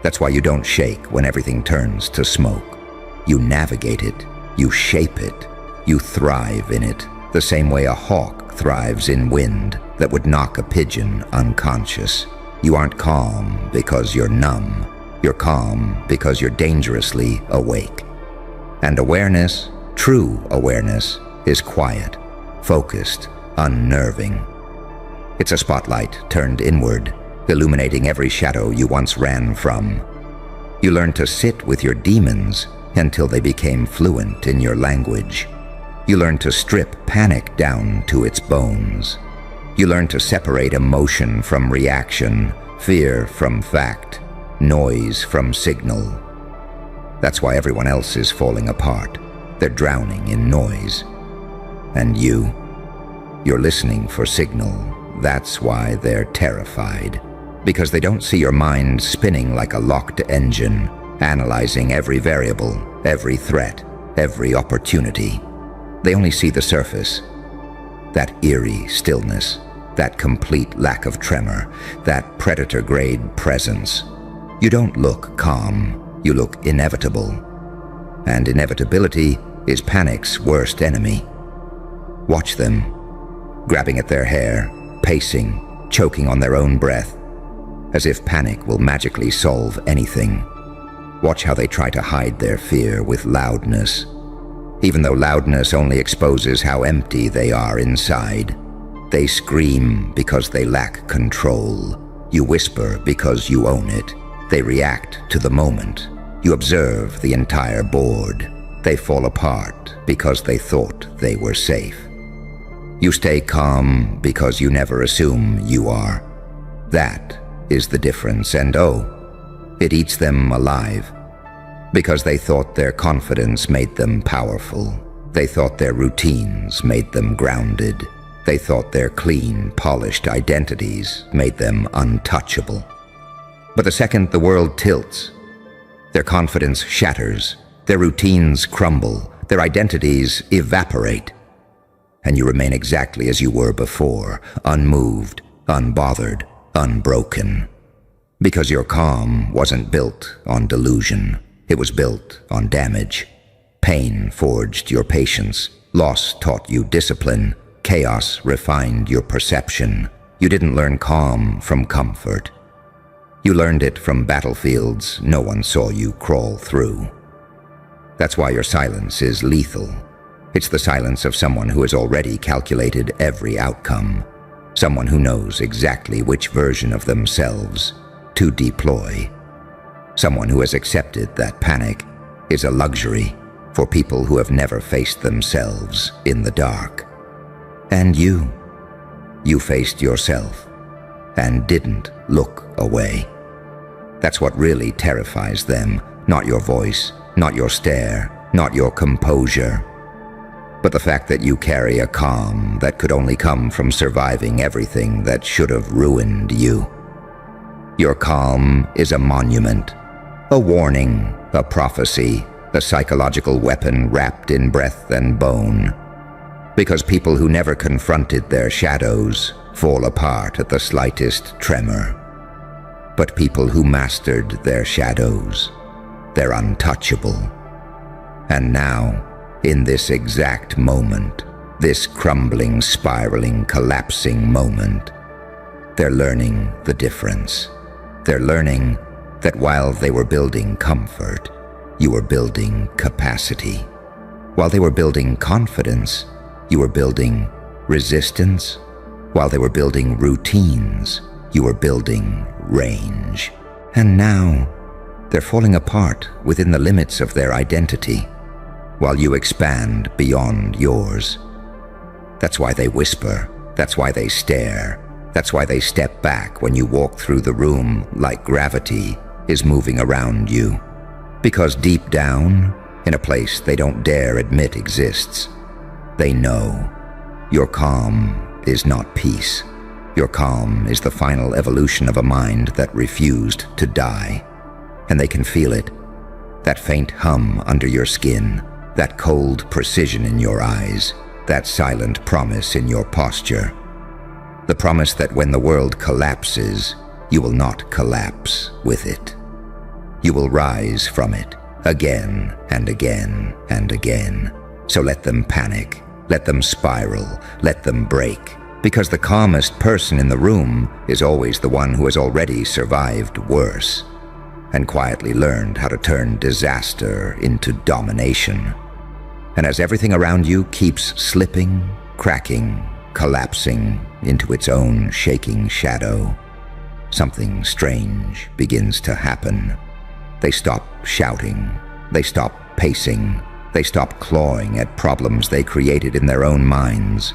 That's why you don't shake when everything turns to smoke. You navigate it, you shape it, you thrive in it, the same way a hawk thrives in wind that would knock a pigeon unconscious. You aren't calm because you're numb. You're calm because you're dangerously awake. And awareness, true awareness, is quiet, focused, unnerving. It's a spotlight turned inward, illuminating every shadow you once ran from. You learn to sit with your demons until they became fluent in your language. You learn to strip panic down to its bones. You learn to separate emotion from reaction, fear from fact, noise from signal. That's why everyone else is falling apart. They're drowning in noise. And you're listening for signal. That's why they're terrified. Because they don't see your mind spinning like a locked engine, analyzing every variable, every threat, every opportunity. They only see the surface. That eerie stillness, that complete lack of tremor, that predator-grade presence. You don't look calm, you look inevitable. And inevitability is panic's worst enemy. Watch them, grabbing at their hair, pacing, choking on their own breath, as if panic will magically solve anything. Watch how they try to hide their fear with loudness, even though loudness only exposes how empty they are inside. They scream because they lack control. You whisper because you own it. They react to the moment. You observe the entire board. They fall apart because they thought they were safe. You stay calm because you never assume you are. That is the difference, and it eats them alive. Because they thought their confidence made them powerful. They thought their routines made them grounded. They thought their clean, polished identities made them untouchable. But the second the world tilts, their confidence shatters, their routines crumble, their identities evaporate, and you remain exactly as you were before, unmoved, unbothered, unbroken. Because your calm wasn't built on delusion. It was built on damage. Pain forged your patience. Loss taught you discipline. Chaos refined your perception. You didn't learn calm from comfort. You learned it from battlefields no one saw you crawl through. That's why your silence is lethal. It's the silence of someone who has already calculated every outcome. Someone who knows exactly which version of themselves to deploy. Someone who has accepted that panic is a luxury for people who have never faced themselves in the dark. And you faced yourself and didn't look away. That's what really terrifies them, not your voice, not your stare, not your composure, but the fact that you carry a calm that could only come from surviving everything that should have ruined you. Your calm is a monument, a warning, a prophecy, a psychological weapon wrapped in breath and bone. Because people who never confronted their shadows fall apart at the slightest tremor. But people who mastered their shadows, they're untouchable. And now, in this exact moment, this crumbling, spiraling, collapsing moment, they're learning the difference. They're learning that while they were building comfort, you were building capacity. While they were building confidence, you were building resistance. While they were building routines, you were building range. And now, they're falling apart within the limits of their identity, while you expand beyond yours. That's why they whisper. That's why they stare. That's why they step back when you walk through the room like gravity, is moving around you. Because deep down, in a place they don't dare admit exists, they know your calm is not peace. Your calm is the final evolution of a mind that refused to die. And they can feel it. That faint hum under your skin, that cold precision in your eyes, that silent promise in your posture. The promise that when the world collapses, you will not collapse with it. You will rise from it again and again and again. So let them panic, let them spiral, let them break, because the calmest person in the room is always the one who has already survived worse and quietly learned how to turn disaster into domination. And as everything around you keeps slipping, cracking, collapsing into its own shaking shadow, something strange begins to happen. They stop shouting, they stop pacing, they stop clawing at problems they created in their own minds,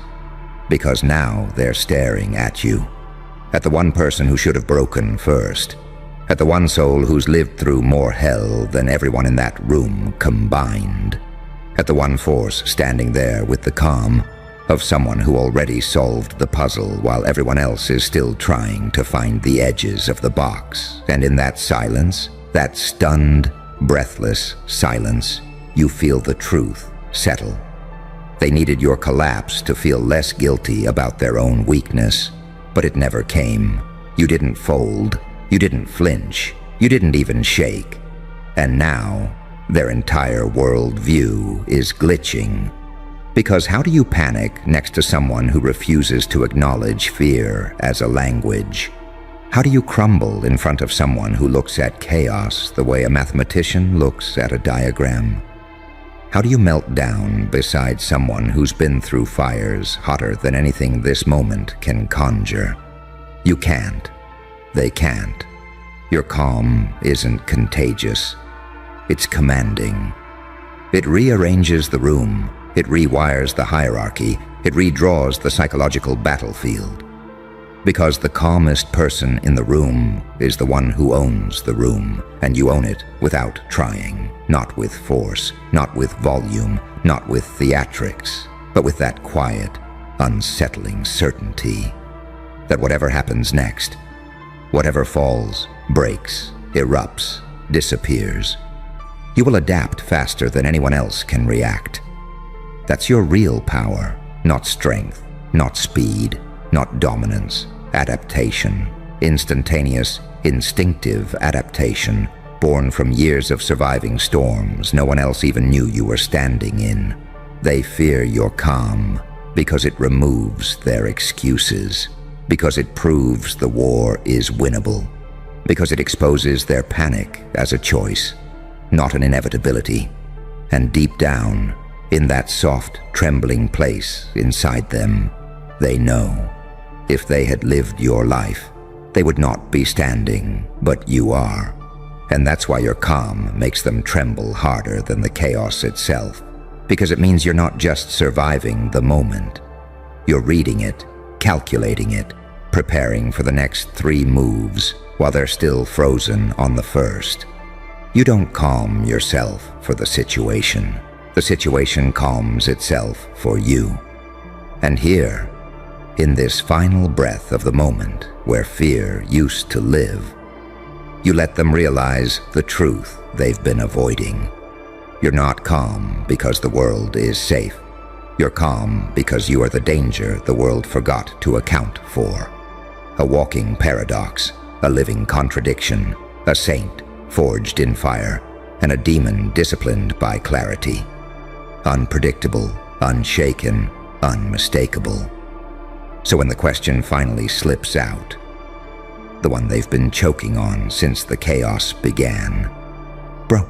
because now they're staring at you, at the one person who should have broken first, at the one soul who's lived through more hell than everyone in that room combined, at the one force standing there with the calm of someone who already solved the puzzle while everyone else is still trying to find the edges of the box. And in that silence, that stunned, breathless silence, you feel the truth settle. They needed your collapse to feel less guilty about their own weakness, but it never came. You didn't fold, you didn't flinch, you didn't even shake. And now, their entire worldview is glitching. Because how do you panic next to someone who refuses to acknowledge fear as a language? How do you crumble in front of someone who looks at chaos the way a mathematician looks at a diagram? How do you melt down beside someone who's been through fires hotter than anything this moment can conjure? You can't. They can't. Your calm isn't contagious. It's commanding. It rearranges the room. It rewires the hierarchy. It redraws the psychological battlefield. Because the calmest person in the room is the one who owns the room, and you own it without trying, not with force, not with volume, not with theatrics, but with that quiet, unsettling certainty that whatever happens next, whatever falls, breaks, erupts, disappears, you will adapt faster than anyone else can react. That's your real power, not strength, not speed, not dominance, adaptation, instantaneous, instinctive adaptation, born from years of surviving storms no one else even knew you were standing in. They fear your calm because it removes their excuses, because it proves the war is winnable, because it exposes their panic as a choice, not an inevitability. And deep down, in that soft, trembling place inside them, they know. If they had lived your life, they would not be standing, but you are. And that's why your calm makes them tremble harder than the chaos itself, because it means you're not just surviving the moment. You're reading it, calculating it, preparing for the next 3 moves while they're still frozen on the first. You don't calm yourself for the situation. The situation calms itself for you. And here, in this final breath of the moment where fear used to live, you let them realize the truth they've been avoiding. You're not calm because the world is safe. You're calm because you are the danger the world forgot to account for. A walking paradox, a living contradiction, a saint forged in fire, and a demon disciplined by clarity. Unpredictable, unshaken, unmistakable. So when the question finally slips out, the one they've been choking on since the chaos began, "Bro,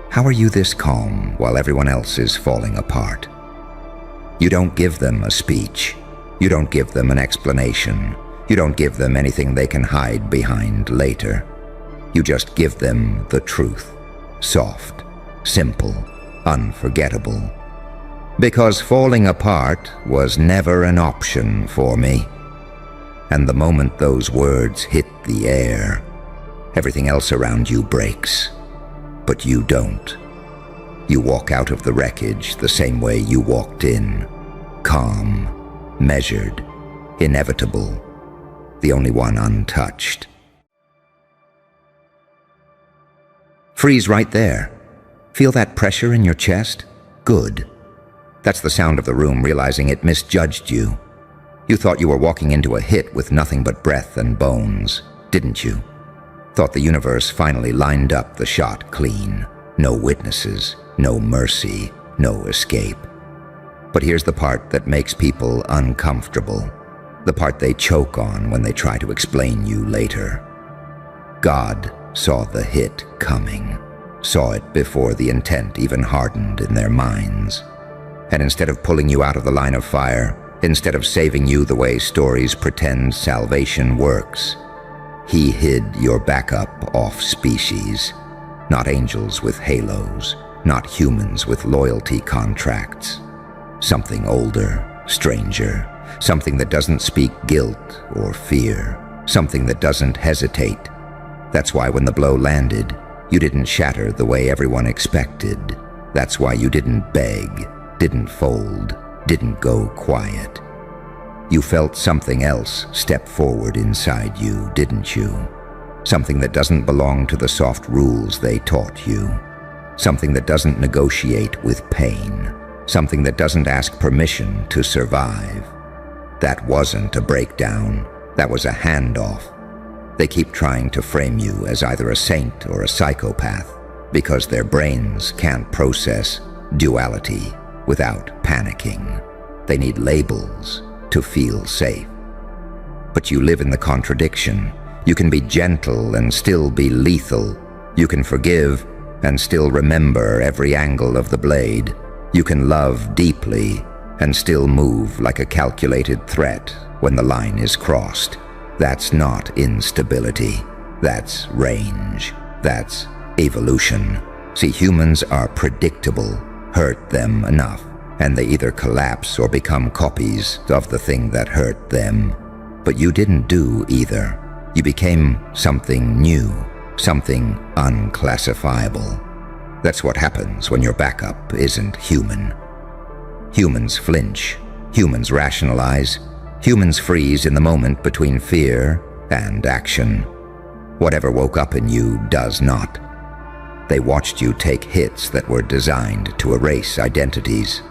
how are you this calm while everyone else is falling apart?" You don't give them a speech. You don't give them an explanation. You don't give them anything they can hide behind later. You just give them the truth, soft, simple, unforgettable. Because falling apart was never an option for me. And the moment those words hit the air, Everything else around you breaks. But you don't. You walk out of the wreckage the same way you walked in. Calm, measured, inevitable. The only one untouched. Freeze right there. Feel that pressure in your chest? Good. That's the sound of the room realizing it misjudged you. You thought you were walking into a hit with nothing but breath and bones, didn't you? Thought the universe finally lined up the shot clean. No witnesses, no mercy, no escape. But here's the part that makes people uncomfortable. The part they choke on when they try to explain you later. God saw the hit coming, saw it before the intent even hardened in their minds. And instead of pulling you out of the line of fire, instead of saving you the way stories pretend salvation works, he hid your backup off species. Not angels with halos, not humans with loyalty contracts. Something older, stranger, something that doesn't speak guilt or fear, something that doesn't hesitate. That's why when the blow landed, you didn't shatter the way everyone expected. That's why you didn't beg, didn't fold, didn't go quiet. You felt something else step forward inside you, didn't you? Something that doesn't belong to the soft rules they taught you. Something that doesn't negotiate with pain. Something that doesn't ask permission to survive. That wasn't a breakdown. That was a handoff. They keep trying to frame you as either a saint or a psychopath because their brains can't process duality without panicking. They need labels to feel safe. But you live in the contradiction. You can be gentle and still be lethal. You can forgive and still remember every angle of the blade. You can love deeply and still move like a calculated threat when the line is crossed. That's not instability. That's range. That's evolution. See, humans are predictable. Hurt them enough, and they either collapse or become copies of the thing that hurt them. But you didn't do either. You became something new, something unclassifiable. That's what happens when your backup isn't human. Humans flinch. Humans rationalize. Humans freeze in the moment between fear and action. Whatever woke up in you does not. They watched you take hits that were designed to erase identities.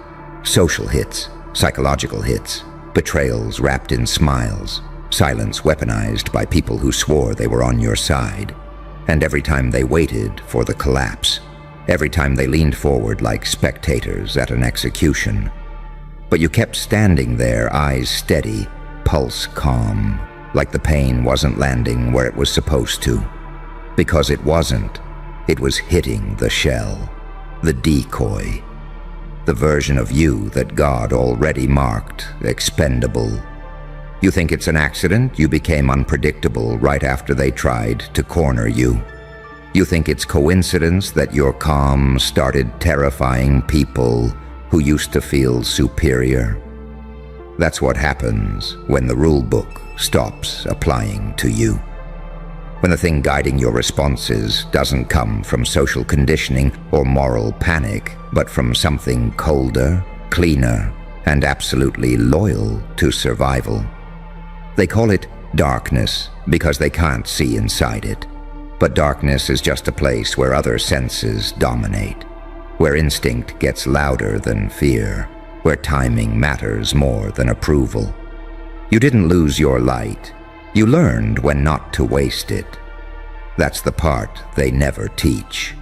Social hits, psychological hits, betrayals wrapped in smiles, silence weaponized by people who swore they were on your side. And every time they waited for the collapse, every time they leaned forward like spectators at an execution. But you kept standing there, eyes steady, pulse calm, like the pain wasn't landing where it was supposed to. Because it wasn't. It was hitting the shell, the decoy, the version of you that God already marked expendable. You think it's an accident you became unpredictable right after they tried to corner you. You think it's coincidence that your calm started terrifying people who used to feel superior. That's what happens when the rule book stops applying to you. When the thing guiding your responses doesn't come from social conditioning or moral panic, but from something colder, cleaner, and absolutely loyal to survival. They call it darkness because they can't see inside it. But darkness is just a place where other senses dominate, where instinct gets louder than fear, where timing matters more than approval. You didn't lose your light. You learned when not to waste it. That's the part they never teach.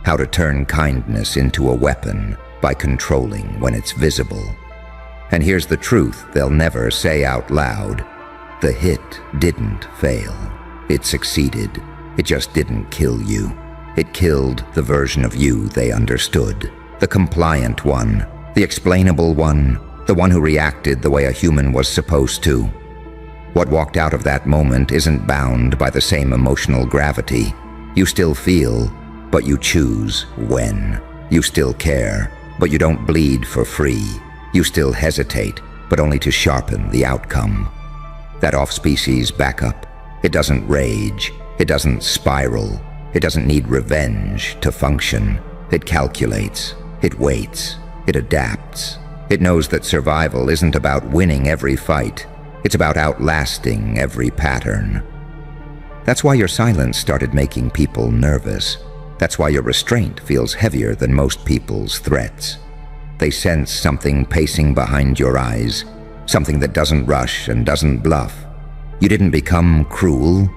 How to turn kindness into a weapon by controlling when it's visible. And here's the truth they'll never say out loud. The hit didn't fail. It succeeded. It just didn't kill you. It killed the version of you they understood. The compliant one, the explainable one, the one who reacted the way a human was supposed to. What walked out of that moment isn't bound by the same emotional gravity. You still feel, but you choose when. You still care, but you don't bleed for free. You still hesitate, but only to sharpen the outcome. That off-species backup, it doesn't rage. It doesn't spiral. It doesn't need revenge to function. It calculates. It waits. It adapts. It knows that survival isn't about winning every fight. It's about outlasting every pattern. That's why your silence started making people nervous. That's why your restraint feels heavier than most people's threats. They sense something pacing behind your eyes, something that doesn't rush and doesn't bluff. You didn't become cruel.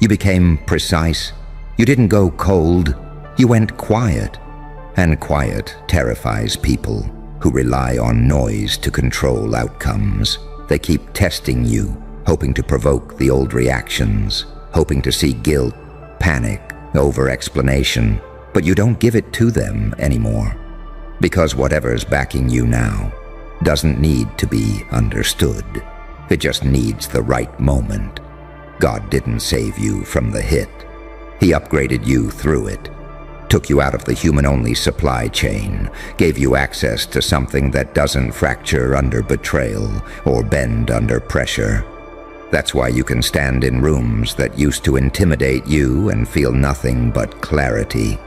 You became precise. You didn't go cold. You went quiet. And quiet terrifies people who rely on noise to control outcomes. They keep testing you, hoping to provoke the old reactions, hoping to see guilt, panic, over-explanation, but you don't give it to them anymore. Because whatever's backing you now doesn't need to be understood. It just needs the right moment. God didn't save you from the hit. He upgraded you through it. Took you out of the human-only supply chain, gave you access to something that doesn't fracture under betrayal or bend under pressure. That's why you can stand in rooms that used to intimidate you and feel nothing but clarity.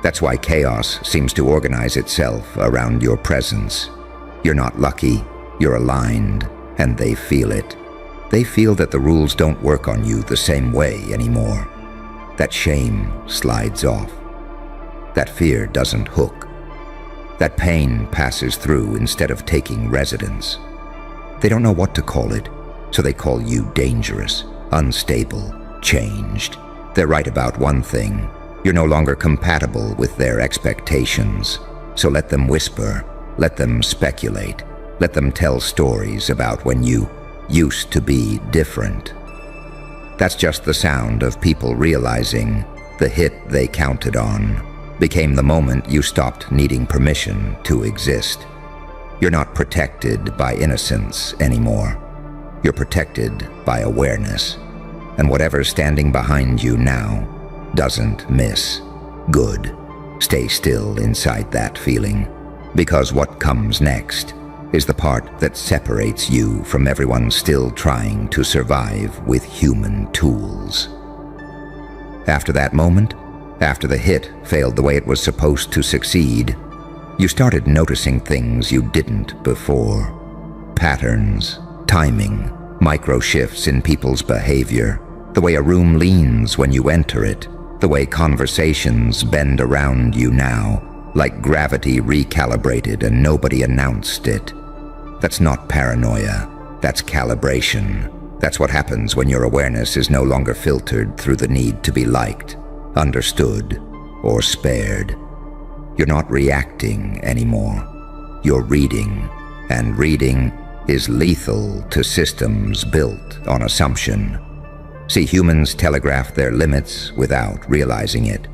That's why chaos seems to organize itself around your presence. You're not lucky, you're aligned, and they feel it. They feel that the rules don't work on you the same way anymore. That shame slides off. That fear doesn't hook. That pain passes through instead of taking residence. They don't know what to call it, so they call you dangerous, unstable, changed. They're right about one thing. You're no longer compatible with their expectations. So let them whisper, let them speculate, let them tell stories about when you used to be different. That's just the sound of people realizing the hit they counted on became the moment you stopped needing permission to exist. You're not protected by innocence anymore. You're protected by awareness. And whatever's standing behind you now doesn't miss. Good. Stay still inside that feeling, because what comes next is the part that separates you from everyone still trying to survive with human tools. After that moment, after the hit failed the way it was supposed to succeed, you started noticing things you didn't before. Patterns, timing, micro shifts in people's behavior, the way a room leans when you enter it, the way conversations bend around you now, like gravity recalibrated and nobody announced it. That's not paranoia, that's calibration. That's what happens when your awareness is no longer filtered through the need to be liked, understood, or spared. You're not reacting anymore. You're reading, and reading is lethal to systems built on assumption. See, humans telegraph their limits without realizing it.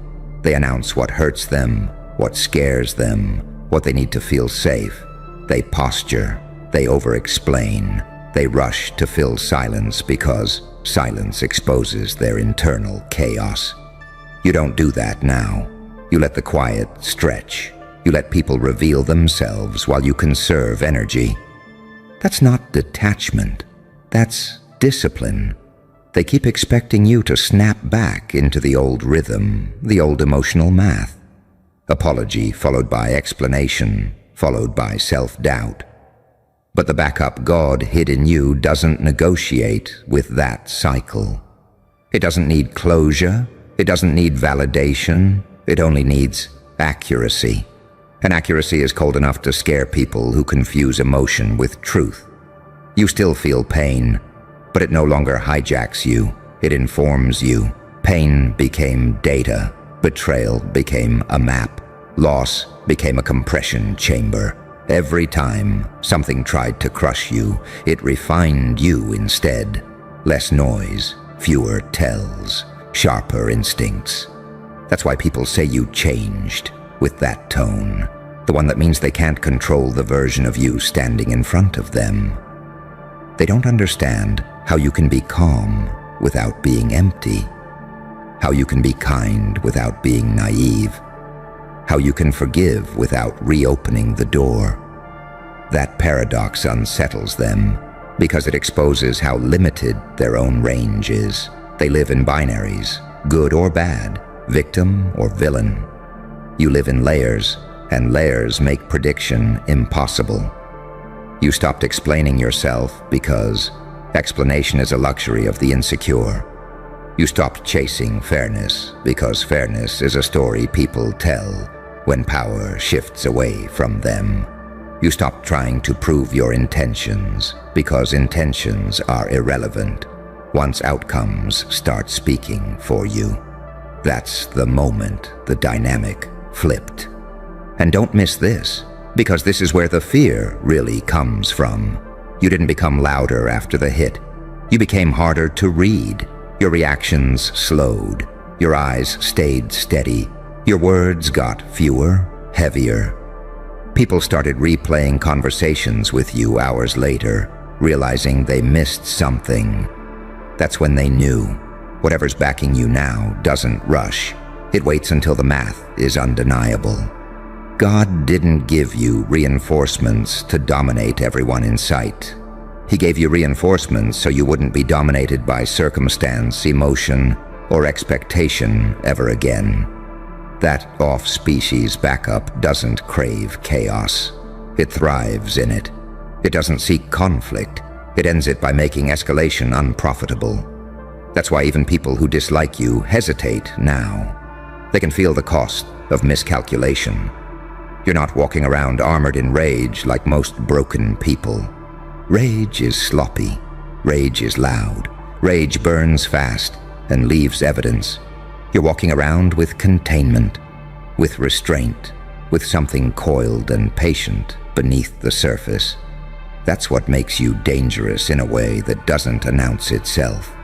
They announce what hurts them, what scares them, what they need to feel safe. They posture, they over-explain, they rush to fill silence because silence exposes their internal chaos. You don't do that now. You let the quiet stretch. You let people reveal themselves while you conserve energy. That's not detachment. That's discipline. They keep expecting you to snap back into the old rhythm, the old emotional math. Apology followed by explanation, followed by self-doubt. But the backup God hid in you doesn't negotiate with that cycle. It doesn't need closure. It doesn't need validation. It only needs accuracy. And accuracy is cold enough to scare people who confuse emotion with truth. You still feel pain, but it no longer hijacks you. It informs you. Pain became data. Betrayal became a map. Loss became a compression chamber. Every time something tried to crush you, it refined you instead. Less noise, fewer tells, sharper instincts. That's why people say you changed with that tone, the one that means they can't control the version of you standing in front of them. They don't understand how you can be calm without being empty, how you can be kind without being naive, how you can forgive without reopening the door. That paradox unsettles them because it exposes how limited their own range is. They live in binaries, good or bad, victim or villain. You live in layers, and layers make prediction impossible. You stopped explaining yourself because explanation is a luxury of the insecure. You stopped chasing fairness because fairness is a story people tell when power shifts away from them. You stopped trying to prove your intentions because intentions are irrelevant once outcomes start speaking for you. That's the moment the dynamic flipped. And don't miss this, because this is where the fear really comes from. You didn't become louder after the hit. You became harder to read. Your reactions slowed. Your eyes stayed steady. Your words got fewer, heavier. People started replaying conversations with you hours later, realizing they missed something. That's when they knew. Whatever's backing you now doesn't rush. It waits until the math is undeniable. God didn't give you reinforcements to dominate everyone in sight. He gave you reinforcements so you wouldn't be dominated by circumstance, emotion, or expectation ever again. That off-species backup doesn't crave chaos. It thrives in it. It doesn't seek conflict. It ends it by making escalation unprofitable. That's why even people who dislike you hesitate now. They can feel the cost of miscalculation. You're not walking around armored in rage like most broken people. Rage is sloppy. Rage is loud. Rage burns fast and leaves evidence. You're walking around with containment, with restraint, with something coiled and patient beneath the surface. That's what makes you dangerous in a way that doesn't announce itself.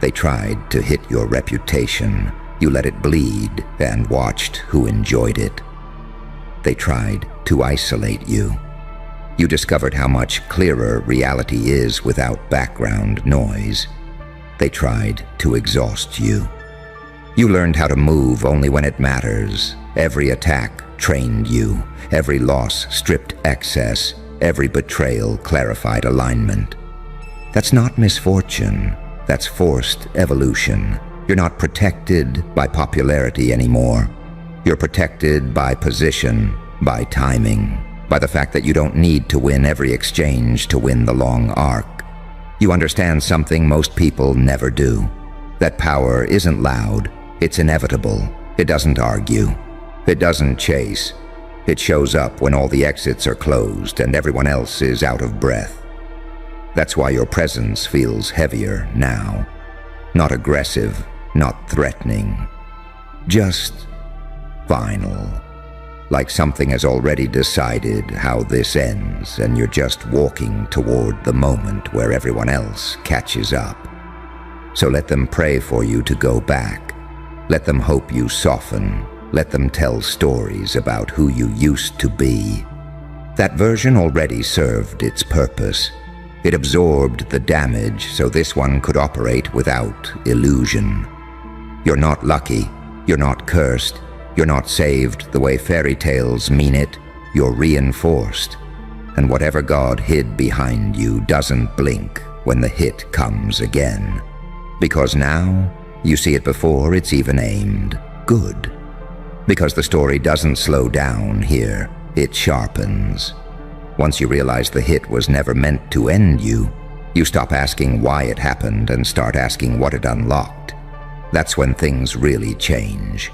They tried to hit your reputation. You let it bleed and watched who enjoyed it. They tried to isolate you. You discovered how much clearer reality is without background noise. They tried to exhaust you. You learned how to move only when it matters. Every attack trained you. Every loss stripped excess. Every betrayal clarified alignment. That's not misfortune. That's forced evolution. You're not protected by popularity anymore. You're protected by position, by timing, by the fact that you don't need to win every exchange to win the long arc. You understand something most people never do. That power isn't loud. It's inevitable. It doesn't argue. It doesn't chase. It shows up when all the exits are closed and everyone else is out of breath. That's why your presence feels heavier now. Not aggressive, not threatening. Just final. Like something has already decided how this ends and you're just walking toward the moment where everyone else catches up. So let them pray for you to go back. Let them hope you soften. Let them tell stories about who you used to be. That version already served its purpose. It absorbed the damage so this one could operate without illusion. You're not lucky. You're not cursed. You're not saved the way fairy tales mean it. You're reinforced. And whatever God hid behind you doesn't blink when the hit comes again. Because now, you see it before it's even aimed good. Because the story doesn't slow down here, it sharpens. Once you realize the hit was never meant to end you, you stop asking why it happened and start asking what it unlocked. That's when things really change.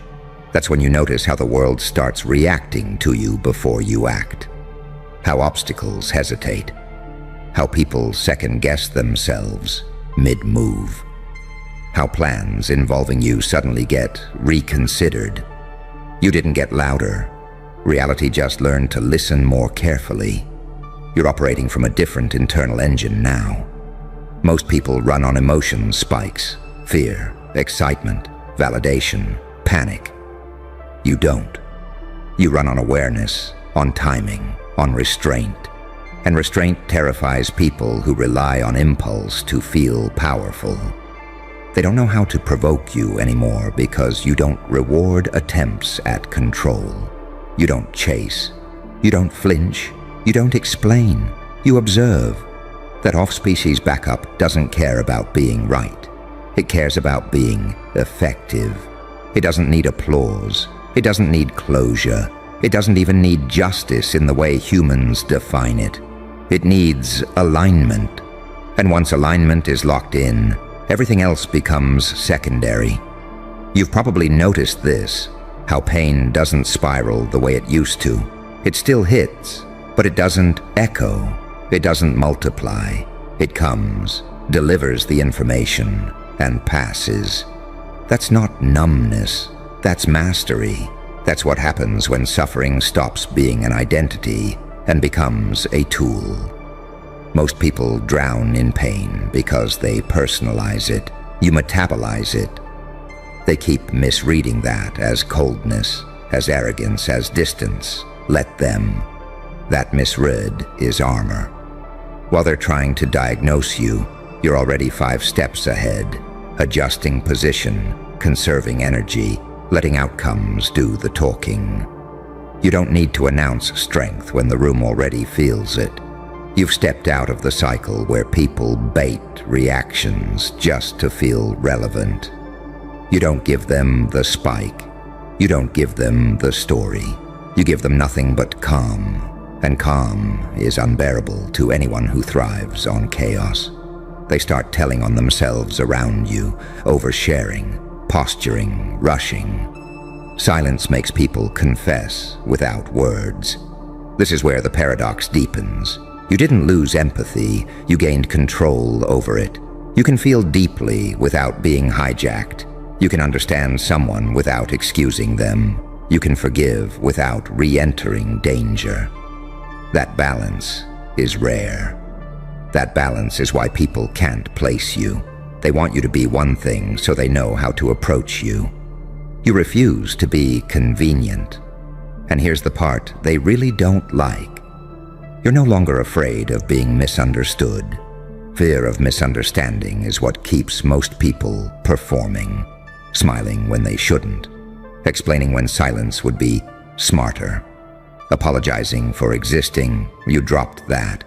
That's when you notice how the world starts reacting to you before you act. How obstacles hesitate. How people second-guess themselves mid-move. How plans involving you suddenly get reconsidered. You didn't get louder. Reality just learned to listen more carefully. You're operating from a different internal engine now. Most people run on emotion spikes, fear, excitement, validation, panic. You don't. You run on awareness, on timing, on restraint. And restraint terrifies people who rely on impulse to feel powerful. They don't know how to provoke you anymore because you don't reward attempts at control. You don't chase. You don't flinch. You don't explain. You observe. That off-species backup doesn't care about being right. It cares about being effective. It doesn't need applause. It doesn't need closure. It doesn't even need justice in the way humans define it. It needs alignment. And once alignment is locked in, everything else becomes secondary. You've probably noticed this, how pain doesn't spiral the way it used to. It still hits, but it doesn't echo. It doesn't multiply. It comes, delivers the information, and passes. That's not numbness. That's mastery. That's what happens when suffering stops being an identity and becomes a tool. Most people drown in pain because they personalize it. You metabolize it. They keep misreading that as coldness, as arrogance, as distance. Let them. That misread is armor. While they're trying to diagnose you, you're already 5 steps ahead, adjusting position, conserving energy, letting outcomes do the talking. You don't need to announce strength when the room already feels it. You've stepped out of the cycle where people bait reactions just to feel relevant. You don't give them the spike. You don't give them the story. You give them nothing but calm. And calm is unbearable to anyone who thrives on chaos. They start telling on themselves around you, oversharing, posturing, rushing. Silence makes people confess without words. This is where the paradox deepens. You didn't lose empathy, you gained control over it. You can feel deeply without being hijacked. You can understand someone without excusing them. You can forgive without re-entering danger. That balance is rare. That balance is why people can't place you. They want you to be one thing so they know how to approach you. You refuse to be convenient. And here's the part they really don't like. You're no longer afraid of being misunderstood. Fear of misunderstanding is what keeps most people performing, smiling when they shouldn't, explaining when silence would be smarter, apologizing for existing. You dropped that.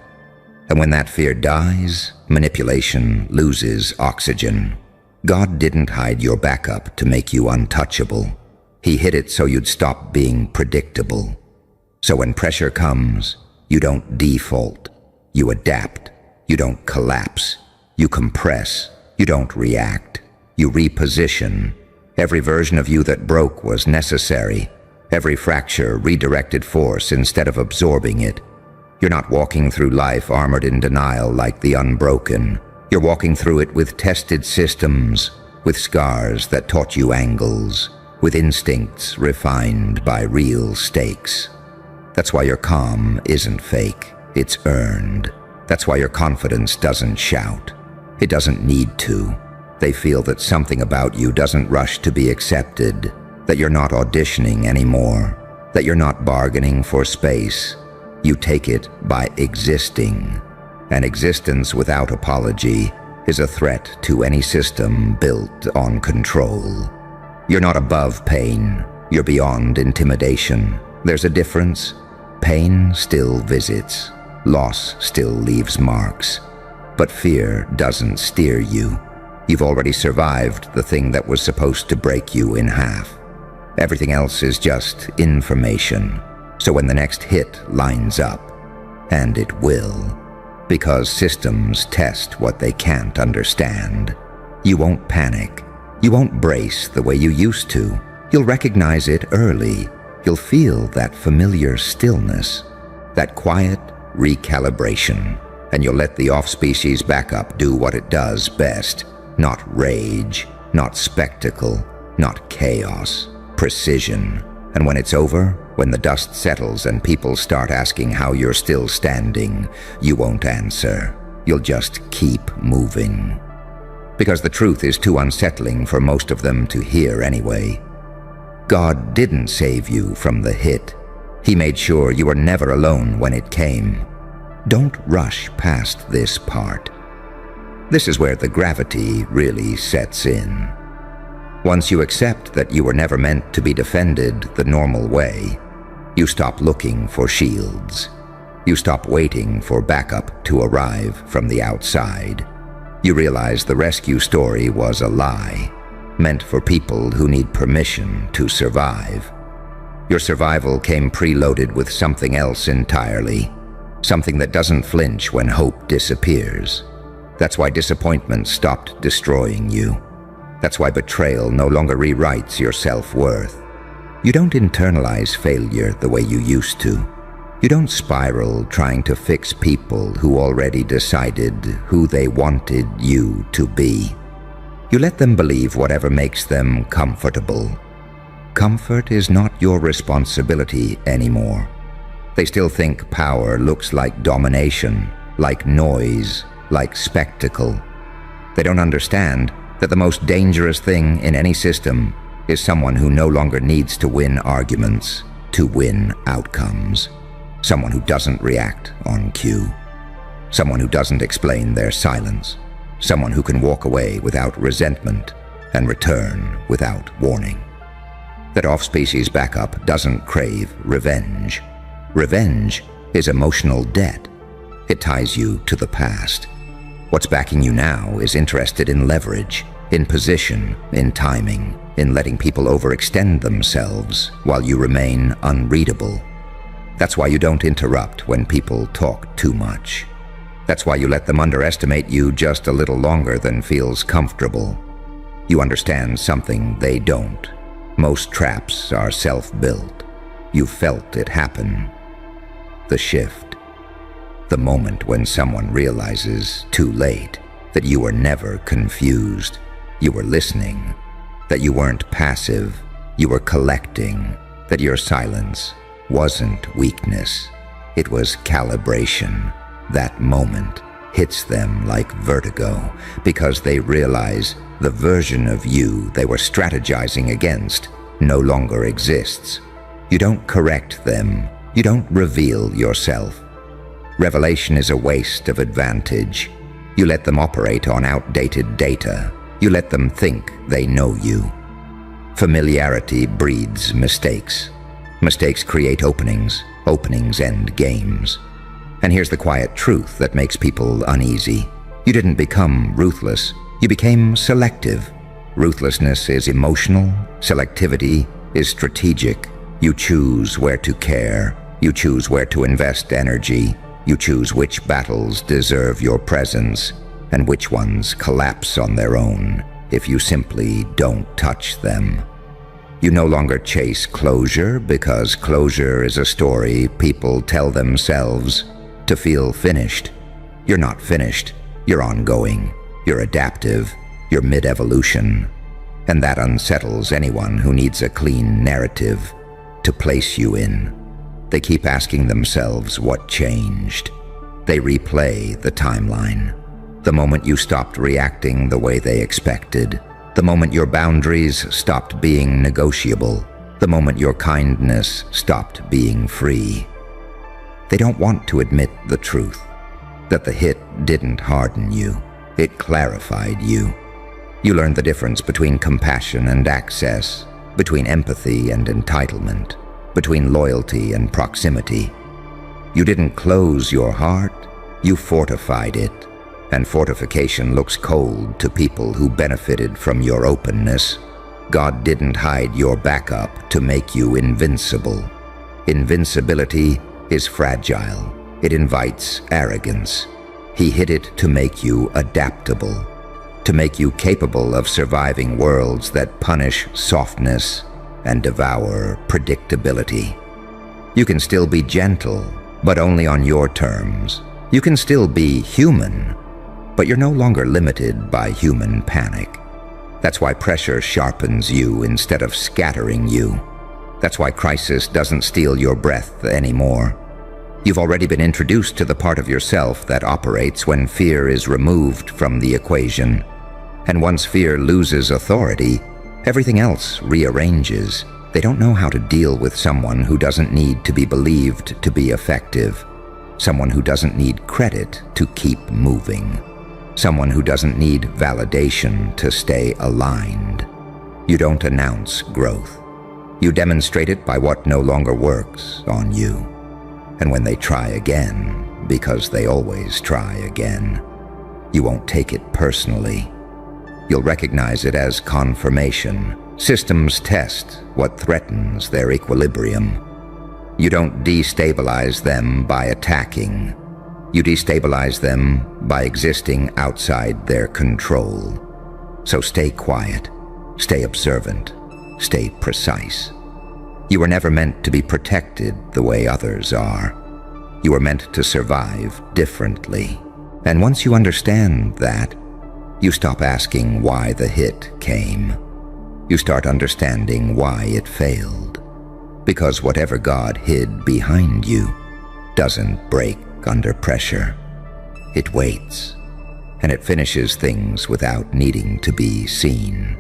And when that fear dies, manipulation loses oxygen. God didn't hide your backup to make you untouchable. He hid it so you'd stop being predictable. So when pressure comes, you don't default. You adapt. You don't collapse. You compress. You don't react. You reposition. Every version of you that broke was necessary. Every fracture redirected force instead of absorbing it. You're not walking through life armored in denial like the unbroken. You're walking through it with tested systems, with scars that taught you angles, with instincts refined by real stakes. That's why your calm isn't fake, it's earned. That's why your confidence doesn't shout. It doesn't need to. They feel that something about you doesn't rush to be accepted, that you're not auditioning anymore, that you're not bargaining for space. You take it by existing. An existence without apology is a threat to any system built on control. You're not above pain. You're beyond intimidation. There's a difference. Pain still visits. Loss still leaves marks. But fear doesn't steer you. You've already survived the thing that was supposed to break you in half. Everything else is just information. So when the next hit lines up, and it will, because systems test what they can't understand, you won't panic. You won't brace the way you used to. You'll recognize it early. You'll feel that familiar stillness, that quiet recalibration, and you'll let the off-species backup do what it does best. Not rage, not spectacle, not chaos, precision. And when it's over, when the dust settles and people start asking how you're still standing, you won't answer. You'll just keep moving. Because the truth is too unsettling for most of them to hear anyway. God didn't save you from the hit. He made sure you were never alone when it came. Don't rush past this part. This is where the gravity really sets in. Once you accept that you were never meant to be defended the normal way, you stop looking for shields. You stop waiting for backup to arrive from the outside. You realize the rescue story was a lie, meant for people who need permission to survive. Your survival came preloaded with something else entirely, something that doesn't flinch when hope disappears. That's why disappointment stopped destroying you. That's why betrayal no longer rewrites your self-worth. You don't internalize failure the way you used to. You don't spiral trying to fix people who already decided who they wanted you to be. You let them believe whatever makes them comfortable. Comfort is not your responsibility anymore. They still think power looks like domination, like noise, like spectacle. They don't understand that the most dangerous thing in any system is someone who no longer needs to win arguments to win outcomes. Someone who doesn't react on cue. Someone who doesn't explain their silence. Someone who can walk away without resentment and return without warning. That off-species backup doesn't crave revenge. Revenge is emotional debt. It ties you to the past. What's backing you now is interested in leverage, in position, in timing, in letting people overextend themselves while you remain unreadable. That's why you don't interrupt when people talk too much. That's why you let them underestimate you just a little longer than feels comfortable. You understand something they don't. Most traps are self-built. You felt it happen. The shift. The moment when someone realizes, too late, that you were never confused. You were listening. That you weren't passive. You were collecting. That your silence wasn't weakness. It was calibration. That moment hits them like vertigo because they realize the version of you they were strategizing against no longer exists. You don't correct them. You don't reveal yourself. Revelation is a waste of advantage. You let them operate on outdated data. You let them think they know you. Familiarity breeds mistakes. Mistakes create openings. Openings end games. And here's the quiet truth that makes people uneasy. You didn't become ruthless. You became selective. Ruthlessness is emotional. Selectivity is strategic. You choose where to care. You choose where to invest energy. You choose which battles deserve your presence and which ones collapse on their own if you simply don't touch them. You no longer chase closure because closure is a story people tell themselves to feel finished. You're not finished. You're ongoing. You're adaptive. You're mid-evolution. And that unsettles anyone who needs a clean narrative to place you in. They keep asking themselves what changed. They replay the timeline. The moment you stopped reacting the way they expected. The moment your boundaries stopped being negotiable. The moment your kindness stopped being free. They don't want to admit the truth, that the hit didn't harden you. It clarified you. You learned the difference between compassion and access, between empathy and entitlement, between loyalty and proximity. You didn't close your heart, you fortified it. And fortification looks cold to people who benefited from your openness. God didn't hide your backup to make you invincible. Invincibility is fragile. It invites arrogance. He hid it to make you adaptable, to make you capable of surviving worlds that punish softness and devour predictability. You can still be gentle, but only on your terms. You can still be human, but you're no longer limited by human panic. That's why pressure sharpens you instead of scattering you. That's why crisis doesn't steal your breath anymore. You've already been introduced to the part of yourself that operates when fear is removed from the equation. And once fear loses authority, everything else rearranges. They don't know how to deal with someone who doesn't need to be believed to be effective. Someone who doesn't need credit to keep moving. Someone who doesn't need validation to stay aligned. You don't announce growth. You demonstrate it by what no longer works on you. And when they try again, because they always try again, You won't take it personally. You'll recognize it as confirmation. Systems test what threatens their equilibrium. You don't destabilize them by attacking. You destabilize them by existing outside their control. So stay quiet, stay observant, stay precise. You were never meant to be protected the way others are. You were meant to survive differently. And once you understand that, you stop asking why the hit came. You start understanding why it failed. Because whatever God hid behind you doesn't break under pressure. It waits, and it finishes things without needing to be seen.